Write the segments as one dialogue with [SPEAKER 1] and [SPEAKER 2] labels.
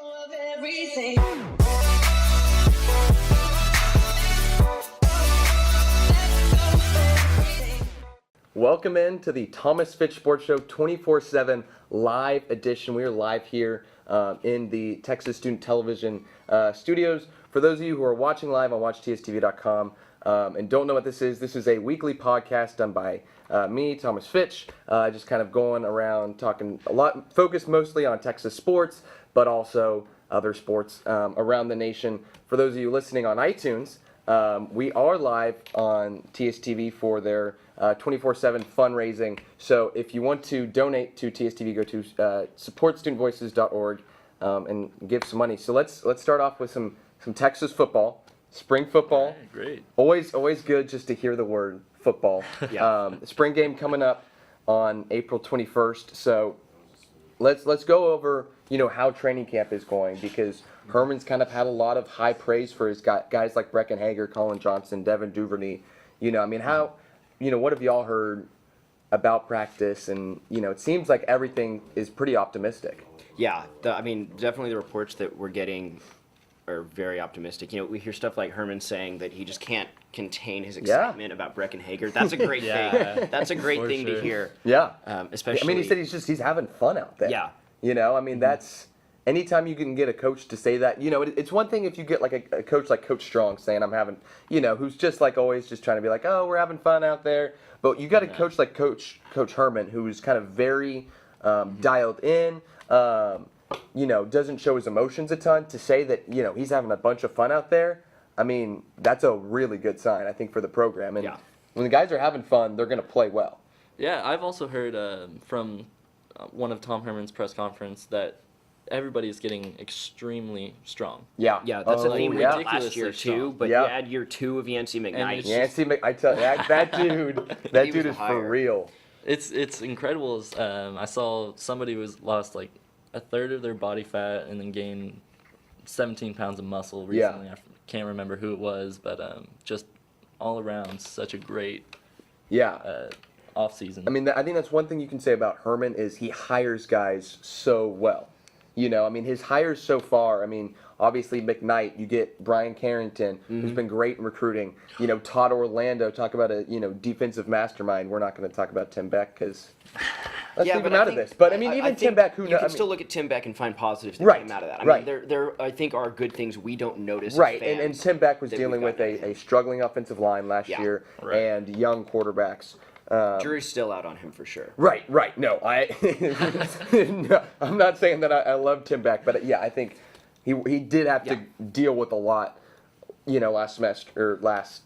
[SPEAKER 1] of everything.
[SPEAKER 2] Welcome in to the Thomas Fitch Sports Show 24/7 live edition. We are live here in the Texas Student Television studios. For those of you who are watching live on watchtstv.com and don't know what this is a weekly podcast done by me, Thomas Fitch, just kind of going around talking a lot, focused mostly on Texas sports, but also other sports around the nation. For those of you listening on iTunes, we are live on TSTV for their 24/7 fundraising. So if you want to donate to TSTV, go to supportstudentvoices.org and give some money. So let's start off with some Texas football, spring football.
[SPEAKER 3] Right, great.
[SPEAKER 2] Always good just to hear the word football.
[SPEAKER 3] Yeah.
[SPEAKER 2] Spring game coming up on April 21st. So let's go over how training camp is going, because Herman's kind of had a lot of high praise for his guys like Brecken Hager, Colin Johnson, Devin Duvernay. What have y'all heard about practice? And it seems like everything is pretty optimistic.
[SPEAKER 4] Yeah, definitely the reports that we're getting are very optimistic. We hear stuff like Herman saying that he just can't contain his excitement about Brecken Hager. That's a great thing. That's a great thing to hear.
[SPEAKER 2] Yeah.
[SPEAKER 4] Especially.
[SPEAKER 2] He said he's having fun out there.
[SPEAKER 4] Yeah.
[SPEAKER 2] That's anytime you can get a coach to say that. It's one thing if you get like a coach like Coach Strong saying I'm having, who's just like always just trying to be like, oh, we're having fun out there. But you got a coach like Coach Herman, who's kind of very dialed in. Doesn't show his emotions a ton, to say that he's having a bunch of fun out there. That's a really good sign, I think, for the program. And when the guys are having fun, they're going to play well.
[SPEAKER 3] Yeah, I've also heard from one of Tom Herman's press conference that everybody is getting extremly strong.
[SPEAKER 4] Yeah, that's a theme we had last
[SPEAKER 3] ridiculously
[SPEAKER 4] year too.
[SPEAKER 3] strong.
[SPEAKER 4] But you add year 2 of Yancey McKnight.
[SPEAKER 2] I tell you, that dude is
[SPEAKER 4] higher.
[SPEAKER 2] for real.
[SPEAKER 3] It's incredible. I saw somebody lost like a third of their body fat and then gained 17 pounds of muscle recently.
[SPEAKER 2] Yeah.
[SPEAKER 3] I can't remember who it was, but just all around such a great off season.
[SPEAKER 2] I think that's one thing you can say about Herman is he hires guys so well. His hires so far, obviously McKnight, you get Brian Carrington, who's been great in recruiting. Todd Orlando, talk about a, defensive mastermind. We're not going to talk about Tim Beck because let's leave him out of this. But, even Tim Beck,
[SPEAKER 4] you can still look at Tim Beck and find positives that came out of that. There I think are good things we don't notice as
[SPEAKER 2] Right,
[SPEAKER 4] fans
[SPEAKER 2] and Tim Beck was dealing with
[SPEAKER 4] we've gotten
[SPEAKER 2] a struggling offensive line last year and young quarterbacks.
[SPEAKER 4] Jury's still out on him for sure.
[SPEAKER 2] Right. No, no, I'm not saying that I love Tim Beck, but I think he did have to deal with a lot, last semester or last,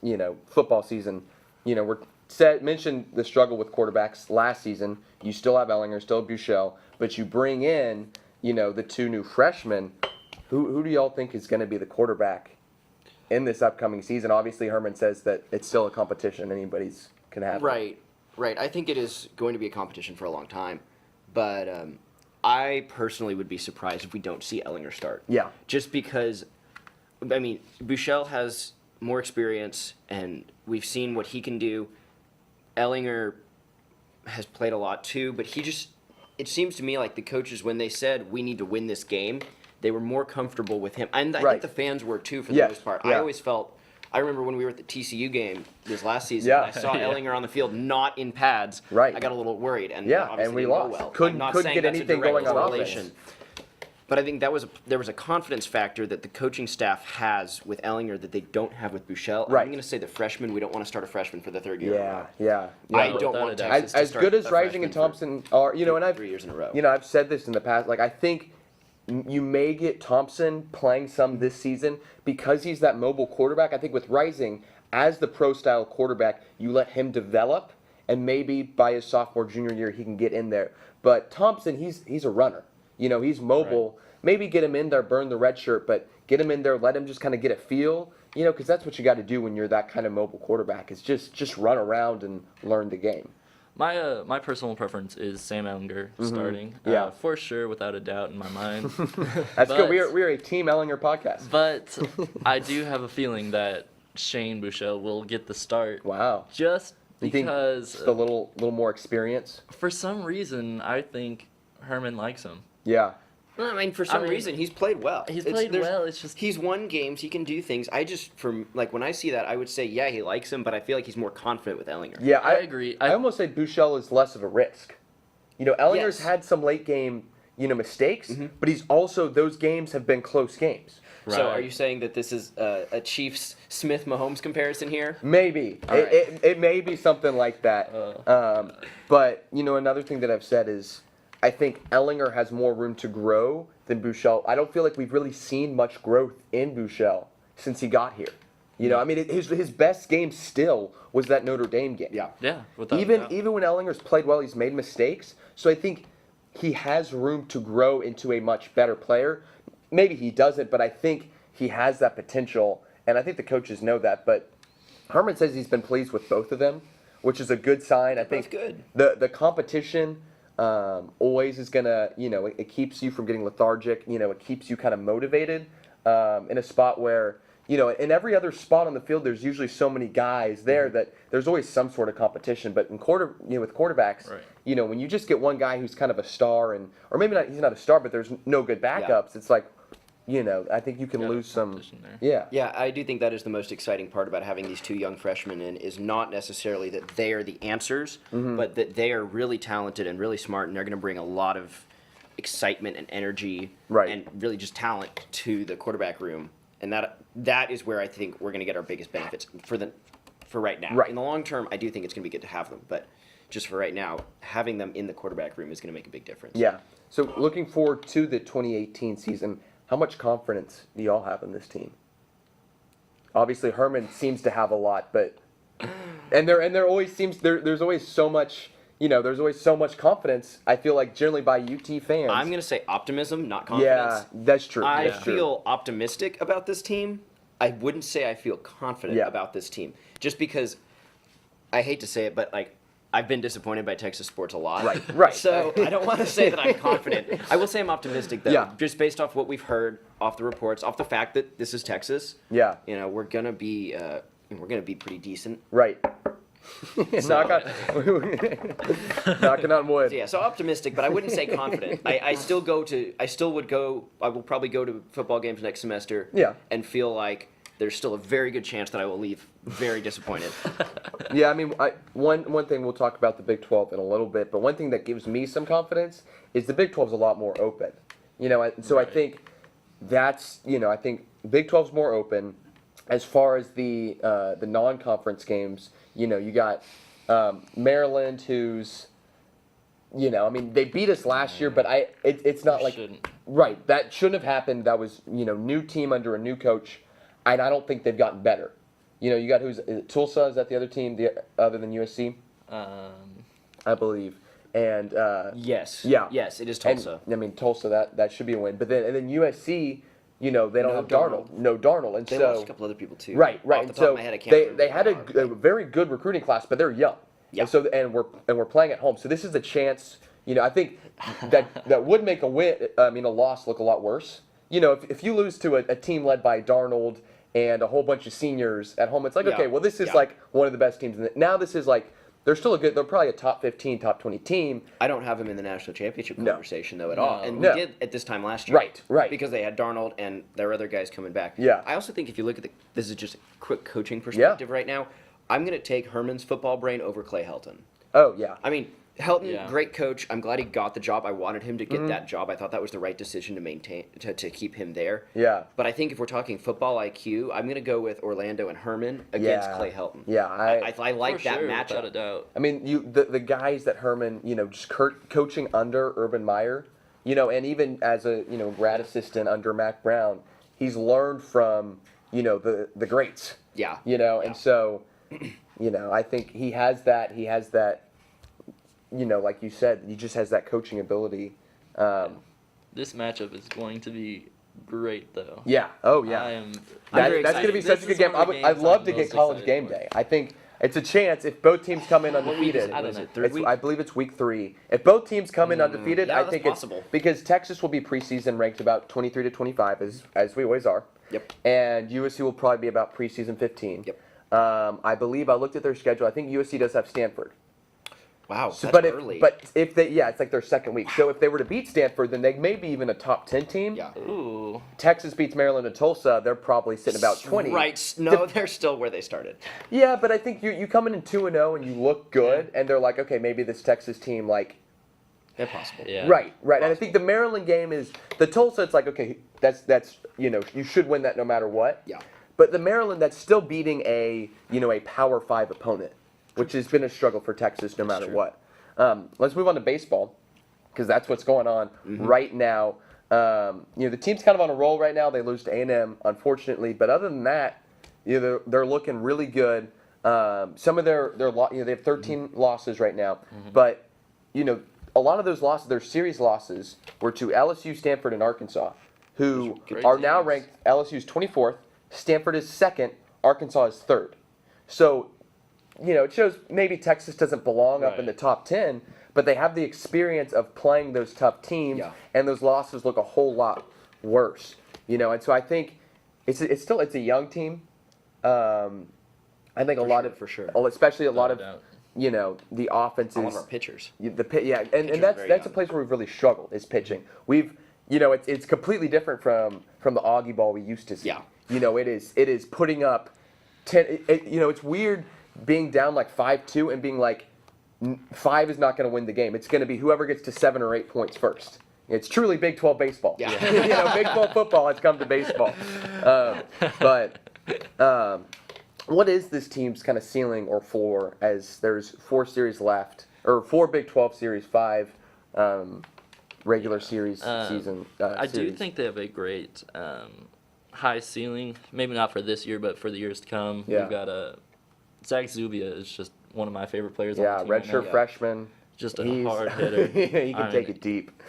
[SPEAKER 2] football season. Mentioned the struggle with quarterbacks last season. You still have Ellinger, still have Buechele, but you bring in, the 2 new freshmen. Who do y'all think is going to be the quarterback in this upcoming season? Obviously, Herman says that it's still a competition. Anybody's can have.
[SPEAKER 4] Right. I think it is going to be a competition for a long time, but I personally would be surprised if we don't see Ellinger start.
[SPEAKER 2] Yeah.
[SPEAKER 4] Just because, Buechele has more experience, and we've seen what he can do. Ellinger has played a lot too, but it seems to me like the coaches, when they said we need to win this game, they were more comfortable with him. And I think the fans were too, for the most part.
[SPEAKER 2] Yeah.
[SPEAKER 4] I remember when we were at the TCU game this last season, I saw Ellinger on the field not in pads.
[SPEAKER 2] Right.
[SPEAKER 4] I got a little worried, and
[SPEAKER 2] and we lost.
[SPEAKER 4] Well.
[SPEAKER 2] Couldn't get anything going on offense.
[SPEAKER 4] But I think there was a confidence factor that the coaching staff has with Ellinger that they don't have with Buechele.
[SPEAKER 2] Right.
[SPEAKER 4] I'm going to say the freshman. We don't want to start a freshman for the 3rd year.
[SPEAKER 2] Yeah.
[SPEAKER 4] I don't want Texas to start
[SPEAKER 2] as good as
[SPEAKER 4] a
[SPEAKER 2] Rising and
[SPEAKER 4] freshman
[SPEAKER 2] Thompson are, and I've
[SPEAKER 4] 3 years in a row.
[SPEAKER 2] I've said this in the past. Like, I think you may get Thompson playing some this season because he's that mobile quarterback. I think with Rising, as the pro-style quarterback, you let him develop, and maybe by his sophomore, junior year, he can get in there. But Thompson, he's a runner. He's mobile. Right. Maybe get him in there, burn the red shirt, but get him in there, let him just kind of get a feel, because that's what you got to do when you're that kind of mobile quarterback, is just run around and learn the game.
[SPEAKER 3] My personal preference is Sam Ellinger starting. For sure, without a doubt in my mind.
[SPEAKER 2] That's good. We're a Team Ellinger podcast.
[SPEAKER 3] But I do have a feeling that Shane Buechele will get the start.
[SPEAKER 2] Wow.
[SPEAKER 3] Just because
[SPEAKER 2] just a little more experience.
[SPEAKER 3] For some reason, I think Herman likes him.
[SPEAKER 2] Yeah.
[SPEAKER 4] Well, I mean, for some reason, he's played well.
[SPEAKER 3] He's played well. It's just
[SPEAKER 4] he's won games. He can do things. When I see that, I would say, yeah, he likes him, but I feel like he's more confident with Ellinger.
[SPEAKER 2] Yeah,
[SPEAKER 3] I agree.
[SPEAKER 2] I almost say Buechele is less of a risk. Ellinger's
[SPEAKER 4] Yes.
[SPEAKER 2] had some late game, mistakes, but he's also, those games have been close games.
[SPEAKER 3] Right.
[SPEAKER 4] So are you saying that this is a Chiefs Smith-Mahomes comparison here?
[SPEAKER 2] Maybe. It may be something like that. But, another thing that I've said is I think Ellinger has more room to grow than Buechele. I don't feel like we've really seen much growth in Buechele since he got here. His best game still was that Notre Dame game.
[SPEAKER 4] Yeah.
[SPEAKER 3] Yeah. Without a
[SPEAKER 2] Even
[SPEAKER 3] doubt.
[SPEAKER 2] when Ellinger's played well, he's made mistakes. So I think he has room to grow into a much better player. Maybe he doesn't, but I think he has that potential, and I think the coaches know that. But Herman says he's been pleased with both of them, which is a good sign. I think
[SPEAKER 4] good.
[SPEAKER 2] the competition always is gonna, it keeps you from getting lethargic. It keeps you kind of motivated in a spot where, in every other spot on the field, there's usually so many guys there that there's always some sort of competition. But with quarterbacks,
[SPEAKER 3] Right.
[SPEAKER 2] When you just get one guy who's kind of a star, or maybe he's not a star, but there's no good backups, it's like, I think you can
[SPEAKER 3] Got
[SPEAKER 2] lose some.
[SPEAKER 3] competition there.
[SPEAKER 2] Yeah.
[SPEAKER 4] Yeah, I do think that is the most exciting part about having these two young freshmen in, is not necessarily that they are the answers, but that they are really talented and really smart, and they're going to bring a lot of excitement and energy
[SPEAKER 2] Right.
[SPEAKER 4] and really just talent to the quarterback room. And that is where I think we're going to get our biggest benefits for right now.
[SPEAKER 2] Right.
[SPEAKER 4] In the long term, I do think it's going to be good to have them, but just for right now, having them in the quarterback room is going to make a big difference.
[SPEAKER 2] Yeah. So looking forward to the 2018 season, how much confidence do y'all have in this team? Obviously, Herman seems to have a lot, but there always seems there's always so much. There's always so much confidence. I feel like generally by UT fans.
[SPEAKER 4] I'm going to say optimism, not
[SPEAKER 2] Yeah,
[SPEAKER 4] confidence.
[SPEAKER 2] that's true.
[SPEAKER 4] I
[SPEAKER 2] That's true.
[SPEAKER 4] feel optimistic about this team. I wouldn't say I feel confident
[SPEAKER 2] Yeah.
[SPEAKER 4] about this team, just because I hate to say it, but I've been disappointed by Texas sports a lot.
[SPEAKER 2] Right.
[SPEAKER 4] So I don't want to say that I'm confident. I will say I'm optimistic though,
[SPEAKER 2] Yeah.
[SPEAKER 4] just based off what we've heard, off the reports, off the fact that this is Texas.
[SPEAKER 2] Yeah.
[SPEAKER 4] We're gonna be pretty decent.
[SPEAKER 2] Right. Knocking on wood.
[SPEAKER 4] So, yeah, so optimistic, but I wouldn't say confident. I will probably go to football games next semester.
[SPEAKER 2] Yeah.
[SPEAKER 4] And feel like there's still a very good chance that I will leave very disappointed.
[SPEAKER 2] Yeah, I mean, one thing we'll talk about the Big 12 in a little bit, but one thing that gives me some confidence is the Big 12 is a lot more open. So I think that's, I think Big 12's more open. As far as the non-conference games, you got Maryland, who's, I mean, they beat us last year, but it's not like
[SPEAKER 3] Shouldn't.
[SPEAKER 2] right. That shouldn't have happened. That was new team under a new coach, and I don't think they've gotten better. You got is it Tulsa? Is that the other team other than USC? I believe. And
[SPEAKER 4] Yes.
[SPEAKER 2] Yeah.
[SPEAKER 4] Yes, it is
[SPEAKER 2] and,
[SPEAKER 4] Tulsa.
[SPEAKER 2] I mean, Tulsa that should be a win. But then USC, they don't
[SPEAKER 4] No
[SPEAKER 2] have Darnold. No Darnold, and
[SPEAKER 4] They
[SPEAKER 2] so
[SPEAKER 4] lost a couple other people too.
[SPEAKER 2] right.
[SPEAKER 4] Off the
[SPEAKER 2] And
[SPEAKER 4] top
[SPEAKER 2] so
[SPEAKER 4] of my head, I can't remember
[SPEAKER 2] they
[SPEAKER 4] who
[SPEAKER 2] had
[SPEAKER 4] are,
[SPEAKER 2] a very good recruiting class, but they're young.
[SPEAKER 4] Yeah.
[SPEAKER 2] And so we're playing at home. So this is a chance. I think that would make a loss look a lot worse. If you lose to a team led by Darnold and a whole bunch of seniors at home, it's like,
[SPEAKER 4] Yeah.
[SPEAKER 2] okay, well, this is
[SPEAKER 4] Yeah.
[SPEAKER 2] like one of the best teams. Now this is like, they're probably a top 15, top 20 team.
[SPEAKER 4] I don't have them in the national championship
[SPEAKER 2] No.
[SPEAKER 4] conversation though at all, and
[SPEAKER 2] No.
[SPEAKER 4] we did at this time last year.
[SPEAKER 2] Right.
[SPEAKER 4] Because they had Darnold and there were other guys coming back.
[SPEAKER 2] Yeah.
[SPEAKER 4] I also think if you look at this is just a quick coaching perspective right now. I'm going to take Herman's football brain over Clay Helton.
[SPEAKER 2] Oh, yeah.
[SPEAKER 4] I mean, Helton,
[SPEAKER 3] Yeah.
[SPEAKER 4] great coach. I'm glad he got the job. I wanted him to
[SPEAKER 2] Mm-hmm.
[SPEAKER 4] get that job. I thought that was the right decision to maintain to keep him there.
[SPEAKER 2] Yeah.
[SPEAKER 4] But I think if we're talking football IQ, I'm going to go with Orlando and Herman against
[SPEAKER 2] Yeah.
[SPEAKER 4] Clay Helton.
[SPEAKER 2] Yeah,
[SPEAKER 4] I like
[SPEAKER 3] For
[SPEAKER 4] that
[SPEAKER 3] sure,
[SPEAKER 4] matchup.
[SPEAKER 3] without a doubt.
[SPEAKER 2] I mean, the guys that Herman, just coaching under Urban Meyer, and even as a grad assistant under Mac Brown, he's learned from the greats.
[SPEAKER 4] Yeah.
[SPEAKER 2] And so, I think he has that. He has that. Like you said, he just has that coaching ability.
[SPEAKER 3] This matchup is going to be great, though.
[SPEAKER 2] Yeah. Oh yeah.
[SPEAKER 4] I'm
[SPEAKER 2] That's
[SPEAKER 4] very
[SPEAKER 2] going to be
[SPEAKER 3] excited.
[SPEAKER 2] such
[SPEAKER 3] This
[SPEAKER 2] a good
[SPEAKER 3] is
[SPEAKER 2] game.
[SPEAKER 3] one of the
[SPEAKER 2] I'd
[SPEAKER 3] games
[SPEAKER 2] love
[SPEAKER 3] I'm
[SPEAKER 2] to get
[SPEAKER 3] most
[SPEAKER 2] College
[SPEAKER 3] excited
[SPEAKER 2] Game
[SPEAKER 3] for.
[SPEAKER 2] Day. I think it's a chance if both teams come in undefeated.
[SPEAKER 3] I don't
[SPEAKER 4] Was
[SPEAKER 3] know.
[SPEAKER 4] it third week?
[SPEAKER 2] I believe it's week 3. If both teams come in undefeated,
[SPEAKER 4] yeah,
[SPEAKER 2] I
[SPEAKER 4] that's
[SPEAKER 2] think
[SPEAKER 4] possible.
[SPEAKER 2] it's because Texas will be preseason ranked about 23 to 25, as we always are.
[SPEAKER 4] Yep.
[SPEAKER 2] And USC will probably be about preseason 15.
[SPEAKER 4] Yep.
[SPEAKER 2] I believe I looked at their schedule. I think USC does have Stanford.
[SPEAKER 4] Wow,
[SPEAKER 2] So,
[SPEAKER 4] that's
[SPEAKER 2] but
[SPEAKER 4] early.
[SPEAKER 2] but if they, it's like their second week. So if they were to beat Stanford, then they may be even a top 10 team.
[SPEAKER 4] Yeah.
[SPEAKER 3] Ooh.
[SPEAKER 2] Texas beats Maryland and Tulsa, they're probably sitting about 20.
[SPEAKER 4] Right. No, they're still where they started.
[SPEAKER 2] Yeah, but I think you come in 2-0 and you look good, and they're like, okay, maybe this Texas team like.
[SPEAKER 4] They're possible.
[SPEAKER 3] Yeah.
[SPEAKER 2] Right. And I think the Maryland game is the Tulsa. It's like, okay, that's you should win that no matter what.
[SPEAKER 4] Yeah.
[SPEAKER 2] But the Maryland, that's still beating a Power 5 opponent, which has been a struggle for Texas no matter
[SPEAKER 4] true.
[SPEAKER 2] what. Let's move on to baseball, because that's what's going on right now. The team's kind of on a roll right now. They lose to A&M, unfortunately, but other than that, they're looking really good. Some of their they have 13 losses right now, but a lot of those losses, their series losses, were to LSU, Stanford, and Arkansas, who
[SPEAKER 3] Great
[SPEAKER 2] are now
[SPEAKER 3] teams.
[SPEAKER 2] ranked. LSU's 24th, Stanford is 2nd, Arkansas is 3rd. So, it shows maybe Texas doesn't belong up in the
[SPEAKER 3] Right.
[SPEAKER 2] top 10, but they have the experience of playing those tough teams, and those losses look a whole lot worse. And so I think it's a young team. I think
[SPEAKER 4] For sure.
[SPEAKER 2] especially a lot
[SPEAKER 3] No
[SPEAKER 2] of
[SPEAKER 3] doubt.
[SPEAKER 2] the offenses.
[SPEAKER 4] A lot of our pitchers.
[SPEAKER 2] And
[SPEAKER 4] Pitchers are
[SPEAKER 2] that's
[SPEAKER 4] very
[SPEAKER 2] a
[SPEAKER 4] young.
[SPEAKER 2] place where we've really struggled is pitching. We've it's completely different from the Augie ball we used to see.
[SPEAKER 4] Yeah.
[SPEAKER 2] It is putting up 10. It's weird being down like 5-2 and being like 5 is not going to win the game. It's going to be whoever gets to 7 or 8 points first. It's truly Big 12 baseball.
[SPEAKER 4] Yeah.
[SPEAKER 2] Big 12 football has come to baseball. What is this team's kind of ceiling or floor, as there's 4 series left, or 4 Big 12 series, 5 regular series season
[SPEAKER 3] I do
[SPEAKER 2] series?
[SPEAKER 3] think they have a great high ceiling. Maybe not for this year, but for the years to come.
[SPEAKER 2] Yeah.
[SPEAKER 3] We've got Zach Zubia is just one of my favorite players on
[SPEAKER 2] Yeah,
[SPEAKER 3] the team right
[SPEAKER 2] redshirt
[SPEAKER 3] now.
[SPEAKER 2] freshman.
[SPEAKER 3] Just a
[SPEAKER 2] He's-
[SPEAKER 3] hard hitter.
[SPEAKER 2] He can
[SPEAKER 3] I
[SPEAKER 2] take
[SPEAKER 3] mean,
[SPEAKER 2] it deep.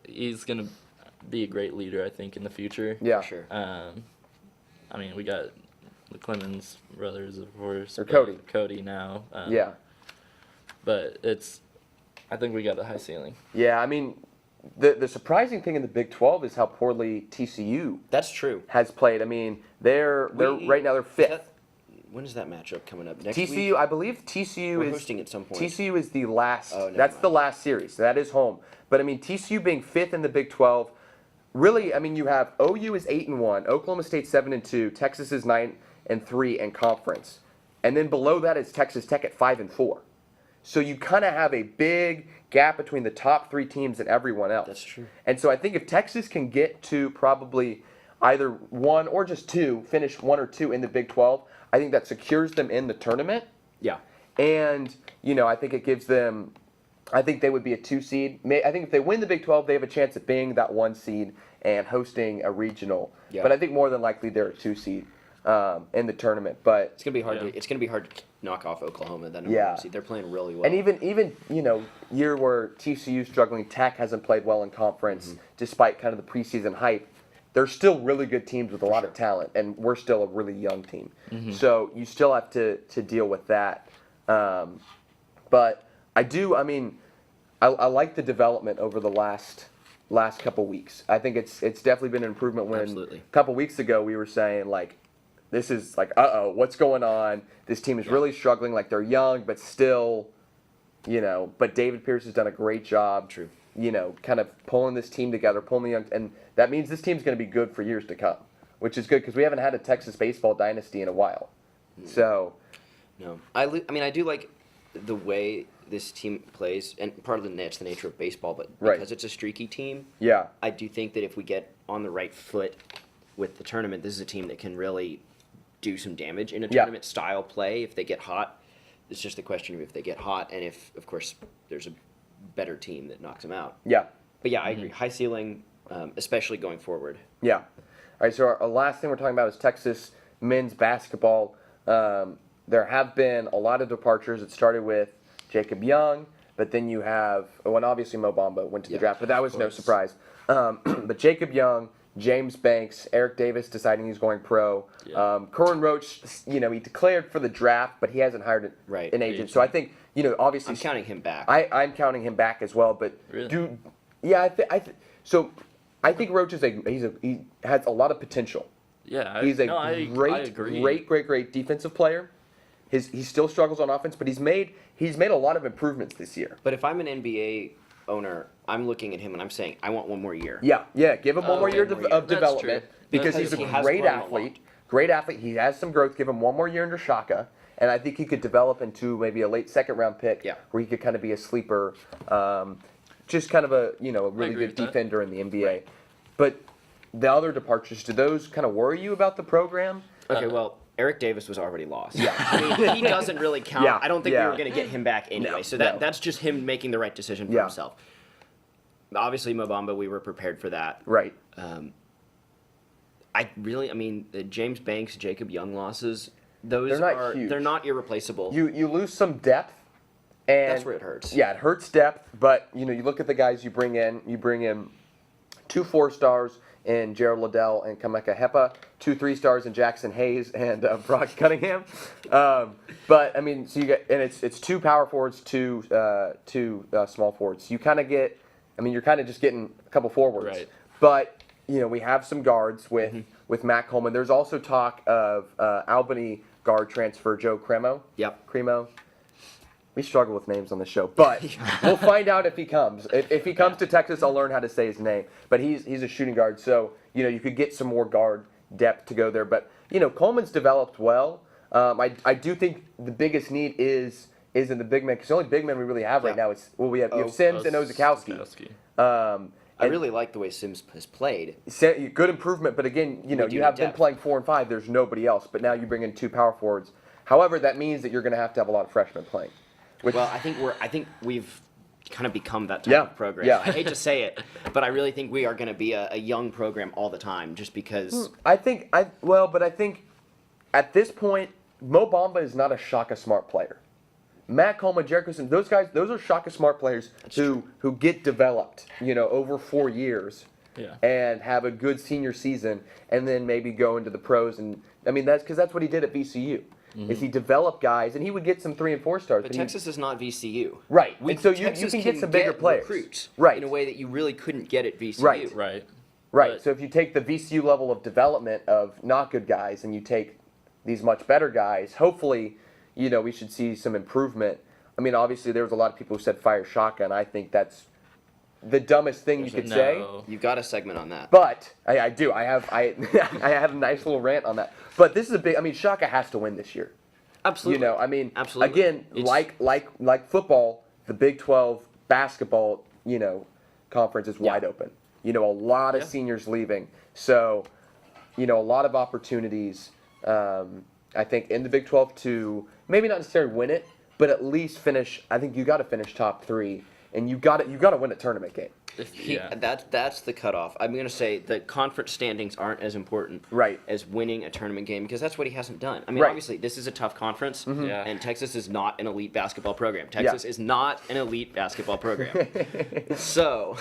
[SPEAKER 3] He's gonna be a great leader, I think, in the future.
[SPEAKER 2] Yeah.
[SPEAKER 4] For sure.
[SPEAKER 3] We got the Clemens brothers, of course.
[SPEAKER 2] Or
[SPEAKER 3] but
[SPEAKER 2] Cody.
[SPEAKER 3] Cody now.
[SPEAKER 2] Yeah.
[SPEAKER 3] But I think we got a high ceiling.
[SPEAKER 2] Yeah, I mean, the surprising thing in the Big 12 is how poorly TCU
[SPEAKER 4] That's true.
[SPEAKER 2] has played. I mean, they're right now they're 5th.
[SPEAKER 4] When is that matchup coming up? Next
[SPEAKER 2] TCU,
[SPEAKER 4] week?
[SPEAKER 2] I believe TCU
[SPEAKER 4] We're
[SPEAKER 2] is
[SPEAKER 4] hosting at some point.
[SPEAKER 2] TCU is the last.
[SPEAKER 4] Oh, never
[SPEAKER 2] that's the
[SPEAKER 4] mind.
[SPEAKER 2] last series. So that is home. But I mean, TCU being 5th in the Big 12. Really, I mean, you have OU is 8-1, Oklahoma State 7-2, Texas is 9-3 in conference, and then below that is Texas Tech at 5-4. So you kind of have a big gap between the top 3 teams and everyone else.
[SPEAKER 4] That's true.
[SPEAKER 2] And so I think if Texas can get to probably either 1 or just 2, finish 1 or 2 in the Big 12, I think that secures them in the tournament.
[SPEAKER 4] Yeah.
[SPEAKER 2] And, I think it gives them, I think they would be a 2 seed. I think if they win the Big 12, they have a chance at being that 1 seed and hosting a regional.
[SPEAKER 4] Yeah.
[SPEAKER 2] But I think more than likely they're a 2 seed in the tournament. But
[SPEAKER 4] It's gonna be hard.
[SPEAKER 3] Yeah.
[SPEAKER 4] It's gonna be hard to knock off Oklahoma. That
[SPEAKER 2] Yeah.
[SPEAKER 4] seed. They're playing really well.
[SPEAKER 2] and even year where TCU struggling, Tech hasn't played well in conference despite kind of the preseason hype. They're still really good teams with a lot of talent, and we're still a really young team. So you still have to deal with that. But I do. I mean, I like the development over the last couple weeks. I think it's definitely been an improvement. When
[SPEAKER 4] Absolutely.
[SPEAKER 2] a couple weeks ago we were saying like, this is like, what's going on? This team is really struggling. Like they're young, but still, But David Pierce has done a great job.
[SPEAKER 4] True.
[SPEAKER 2] Kind of pulling this team together, pulling the young, and that means this team's going to be good for years to come, which is good because we haven't had a Texas baseball dynasty in a while. So,
[SPEAKER 4] No, I mean I do like the way this team plays, and part of the nature of baseball, but
[SPEAKER 2] Right.
[SPEAKER 4] because it's a streaky team,
[SPEAKER 2] yeah,
[SPEAKER 4] I do think that if we get on the right foot with the tournament, this is a team that can really do some damage in a
[SPEAKER 2] Yeah.
[SPEAKER 4] tournament style play if they get hot. It's just a question of if they get hot, and if, of course, there's a better team that knocks them out.
[SPEAKER 2] yeah,
[SPEAKER 4] But yeah, I agree. High ceiling, especially going forward.
[SPEAKER 2] yeah. All right, so our last thing we're talking about is Texas men's basketball. There have been a lot of departures. It started with Jacob Young, but then you have, and obviously Mo Bamba went to the
[SPEAKER 4] Yeah,
[SPEAKER 2] draft, but that was no
[SPEAKER 3] course.
[SPEAKER 2] surprise. But Jacob Young, James Banks, Eric Davis deciding he's going pro.
[SPEAKER 3] Yeah.
[SPEAKER 2] Corwin Roach, he declared for the draft, but he hasn't hired
[SPEAKER 4] Right.
[SPEAKER 2] an agent. So I think, obviously,
[SPEAKER 4] I'm counting him back.
[SPEAKER 2] I'm counting him back as well. But
[SPEAKER 3] Really?
[SPEAKER 2] I think Roach is he has a lot of potential.
[SPEAKER 3] Yeah,
[SPEAKER 2] He's a
[SPEAKER 3] I
[SPEAKER 2] great
[SPEAKER 3] agree.
[SPEAKER 2] defensive player. he still struggles on offense, but he's made a lot of improvements this year.
[SPEAKER 4] But if I'm an NBA owner, I'm looking at him and I'm saying, I want one more year.
[SPEAKER 2] Yeah, give him one more year
[SPEAKER 4] one more
[SPEAKER 2] of
[SPEAKER 4] year.
[SPEAKER 3] That's
[SPEAKER 2] development
[SPEAKER 3] true.
[SPEAKER 2] because
[SPEAKER 4] Because
[SPEAKER 2] he's
[SPEAKER 4] he
[SPEAKER 2] a
[SPEAKER 4] has
[SPEAKER 2] great
[SPEAKER 4] grown a
[SPEAKER 2] athlete.
[SPEAKER 4] lot.
[SPEAKER 2] Great athlete. He has some growth. Give him one more year under Shaka, and I think he could develop into maybe a late second-round pick where he could kind of be a sleeper, just kind of a a really
[SPEAKER 3] agree
[SPEAKER 2] good
[SPEAKER 3] with that.
[SPEAKER 2] defender in the NBA. But the other departures, do those kind of worry you about the program?
[SPEAKER 4] Okay, well, Eric Davis was already lost.
[SPEAKER 2] Yeah.
[SPEAKER 4] I mean, he doesn't really count.
[SPEAKER 2] Yeah,
[SPEAKER 4] I don't think we
[SPEAKER 2] yeah.
[SPEAKER 4] were going to get him back anyway.
[SPEAKER 2] No,
[SPEAKER 4] So
[SPEAKER 2] no.
[SPEAKER 4] that's just him making the right decision for
[SPEAKER 2] Yeah.
[SPEAKER 4] himself. Obviously, Mobamba, we were prepared for that.
[SPEAKER 2] Right.
[SPEAKER 4] The James Banks, Jacob Young losses, those
[SPEAKER 2] They're not huge.
[SPEAKER 4] they're not irreplaceable.
[SPEAKER 2] You lose some depth, and
[SPEAKER 4] That's where it hurts.
[SPEAKER 2] Yeah, it hurts depth, but you look at the guys you bring in. You bring in 2 4-stars in Gerald Liddell and Kameka Hepa, 2 3-stars in Jackson Hayes and Brock Cunningham. But I mean, so you get, and it's 2 power forwards, 2 small forwards. You kind of get, you're kind of just getting a couple forwards.
[SPEAKER 3] Right.
[SPEAKER 2] But we have some guards with Matt Coleman. There's also talk of Albany guard transfer Joe Cremo.
[SPEAKER 4] Yep.
[SPEAKER 2] Cremo. We struggle with names on the show, but we'll find out if he comes. If he comes to Texas, I'll learn how to say his name. But he's a shooting guard, so you could get some more guard depth to go there. But Coleman's developed well. I do think the biggest need is in the big men, because the only big men we really have right now is you have Sims and Ozakowski.
[SPEAKER 4] I really like the way Sims has played.
[SPEAKER 2] Good improvement, but again,
[SPEAKER 4] do
[SPEAKER 2] you
[SPEAKER 4] need
[SPEAKER 2] have them
[SPEAKER 4] depth.
[SPEAKER 2] playing 4 and 5. There's nobody else, but now you bring in 2 power forwards. However, that means that you're going to have a lot of freshmen playing.
[SPEAKER 4] Well, I think we've kind of become that type of program.
[SPEAKER 2] Yeah.
[SPEAKER 4] I hate to say it, but I really think we are going to be a young program all the time, just because.
[SPEAKER 2] I think at this point, Mo Bamba is not a Shaka Smart player. Matt Coleman, Jericho Sims, those guys, those are Shaka Smart players who get developed, over 4 years.
[SPEAKER 3] Yeah.
[SPEAKER 2] And have a good senior season, and then maybe go into the pros. And that's because that's what he did at VCU. Is he developed guys, and he would get some 3 and 4 stars.
[SPEAKER 4] But Texas is not VCU.
[SPEAKER 2] Right. And so you
[SPEAKER 4] Texas
[SPEAKER 2] can get some bigger players.
[SPEAKER 4] Recruits,
[SPEAKER 2] Right.
[SPEAKER 4] in a way that you really couldn't get at VCU.
[SPEAKER 2] Right.
[SPEAKER 3] Right.
[SPEAKER 2] Right.
[SPEAKER 3] But-
[SPEAKER 2] So if you take the VCU level of development of not good guys, and you take these much better guys, hopefully, we should see some improvement. Obviously, there was a lot of people who said fire Shaka, and I think that's the dumbest thing you could say.
[SPEAKER 4] You've got a segment on that.
[SPEAKER 2] But I do. I have I have a nice little rant on that. But this is a big. Shaka has to win this year.
[SPEAKER 4] Absolutely. Absolutely.
[SPEAKER 2] Again, like football, the Big 12 basketball, conference is wide open. A lot of seniors leaving, so a lot of opportunities. I think in the Big 12 to maybe not necessarily win it, but at least finish. I think you got to finish top 3, and you got to win a tournament game.
[SPEAKER 4] That's the cutoff. I'm going to say the conference standings aren't as important as winning a tournament game, because that's what he hasn't done. Obviously, this is a tough conference,
[SPEAKER 3] Yeah.
[SPEAKER 4] and Texas is not an elite basketball program. Texas is not an elite basketball program. So,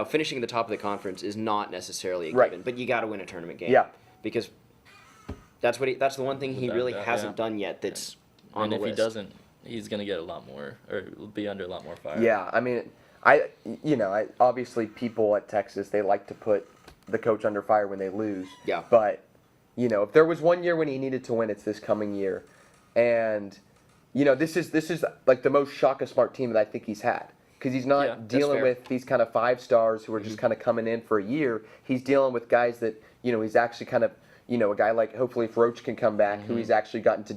[SPEAKER 4] finishing at the top of the conference is not necessarily a given, but you got to win a tournament game.
[SPEAKER 2] Yeah.
[SPEAKER 4] Because that's the one thing he
[SPEAKER 3] Without
[SPEAKER 4] really
[SPEAKER 3] doubt,
[SPEAKER 4] hasn't done yet that's on
[SPEAKER 3] And
[SPEAKER 4] the
[SPEAKER 3] if
[SPEAKER 4] list.
[SPEAKER 3] he doesn't, he's gonna get a lot more, or will be under a lot more fire.
[SPEAKER 2] Yeah, I obviously people at Texas, they like to put the coach under fire when they lose.
[SPEAKER 4] Yeah.
[SPEAKER 2] But if there was one year when he needed to win, it's this coming year, and this is like the most Shaka Smart team that I think he's had, because he's not
[SPEAKER 3] Yeah, that's
[SPEAKER 2] dealing
[SPEAKER 4] fair.
[SPEAKER 2] with these kind of 5 stars who are just kind of coming in for a year. He's dealing with guys that he's actually kind of a guy like, hopefully if Roach can come back, who he's actually gotten to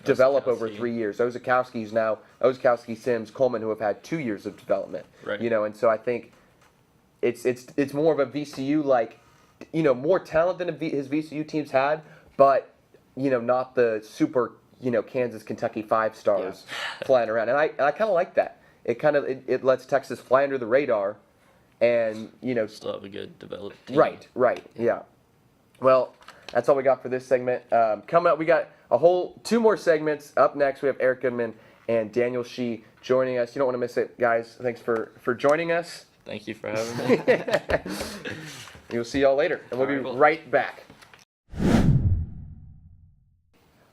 [SPEAKER 2] develop over
[SPEAKER 3] Ozakowski.
[SPEAKER 2] 3 years. Ozakowski, Sims, Coleman, who have had 2 years of development.
[SPEAKER 3] Right.
[SPEAKER 2] And so I think it's more of a VCU more talent than his VCU teams had, but not the super Kansas, Kentucky 5 stars flying around. And I kind of like that. It lets Texas fly under the radar, and
[SPEAKER 3] Still have a good developed team.
[SPEAKER 2] Right, yeah. Well, that's all we got for this segment. Coming up, we got a whole 2 more segments. Up next, we have Eric Goodman and Daniel Shee joining us. You don't want to miss it, guys. Thanks for joining us.
[SPEAKER 3] Thank you for having me.
[SPEAKER 2] We'll see y'all later, and we'll be
[SPEAKER 3] All right, well-
[SPEAKER 2] right back.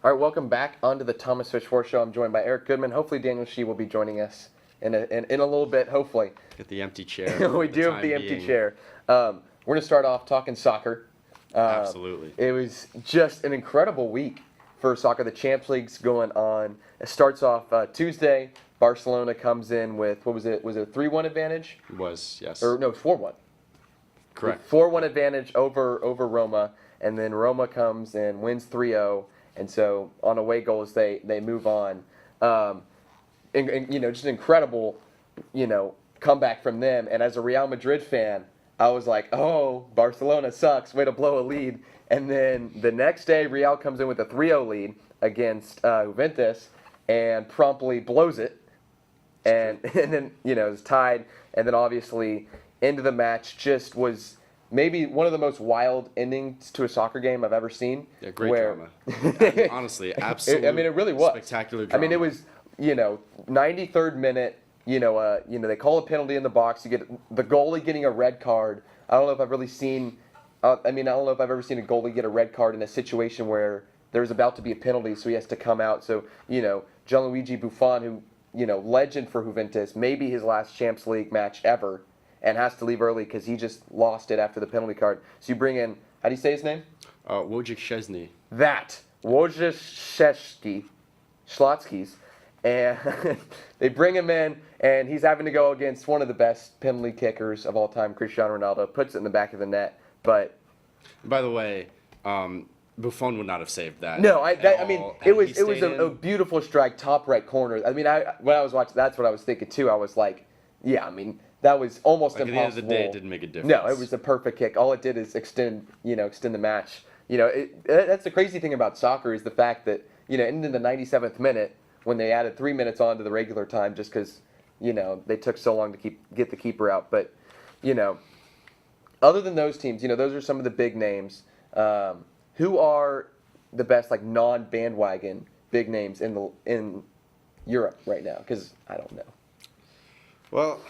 [SPEAKER 2] All right, welcome back onto the Thomas Fish Force Show. I'm joined by Eric Goodman. Hopefully, Daniel Shee will be joining us in a little bit. Hopefully,
[SPEAKER 1] Get the empty chair.
[SPEAKER 2] we do have the empty chair. We're going to start off talking soccer.
[SPEAKER 1] Absolutely.
[SPEAKER 2] It was just an incredible week for soccer. The Champions League's going on. It starts off Tuesday. Barcelona comes in with, what was it? Was it a 3-1 advantage?
[SPEAKER 1] It was, yes.
[SPEAKER 2] Or no, 4-1.
[SPEAKER 1] Correct.
[SPEAKER 2] 4-1 advantage over Roma, and then Roma comes and wins 3-0, and so on away goals they move on. And just an incredible, comeback from them. And as a Real Madrid fan, I was like, oh, Barcelona sucks, way to blow a lead. And then the next day, Real comes in with a 3-0 lead against Juventus and promptly blows it. And then, it's tied. And then obviously, into the match just was maybe one of the most wild endings to a soccer game I've ever seen.
[SPEAKER 1] Yeah, great drama. Honestly, absolutely.
[SPEAKER 2] It really was.
[SPEAKER 1] Spectacular drama.
[SPEAKER 2] It was, 93rd minute, they call a penalty in the box. You get the goalie getting a red card. I don't know if I've really seen, I don't know if I've ever seen a goalie get a red card in a situation where there's about to be a penalty, so he has to come out. So, Gianluigi Buffon, who, legend for Juventus, maybe his last Champions League match ever, and has to leave early because he just lost it after the penalty card. So you bring in, how do you say his name?
[SPEAKER 1] Wojciech Szczesny.
[SPEAKER 2] That. Wojciech Szlackis. And they bring him in, and he's having to go against one of the best penalty kickers of all time, Cristiano Ronaldo. Puts it in the back of the net, but...
[SPEAKER 1] By the way, Buffon would not have saved that.
[SPEAKER 2] No, it was
[SPEAKER 1] Had he stayed
[SPEAKER 2] a
[SPEAKER 1] in-
[SPEAKER 2] beautiful strike, top right corner. when I was watching, that's what I was thinking too. I was like, yeah, that was almost
[SPEAKER 1] Like,
[SPEAKER 2] impossible.
[SPEAKER 1] at the end of the day, it didn't make a difference.
[SPEAKER 2] No, it was a perfect kick. All it did is extend the match. That's the crazy thing about soccer is the fact that, in the 97th minute, when they added 3 minutes on to the regular time just because, they took so long to get the keeper out. But, other than those teams, those are some of the big names. Who are the best, non-bandwagon big names in Europe right now? Because I don't know.
[SPEAKER 1] Well,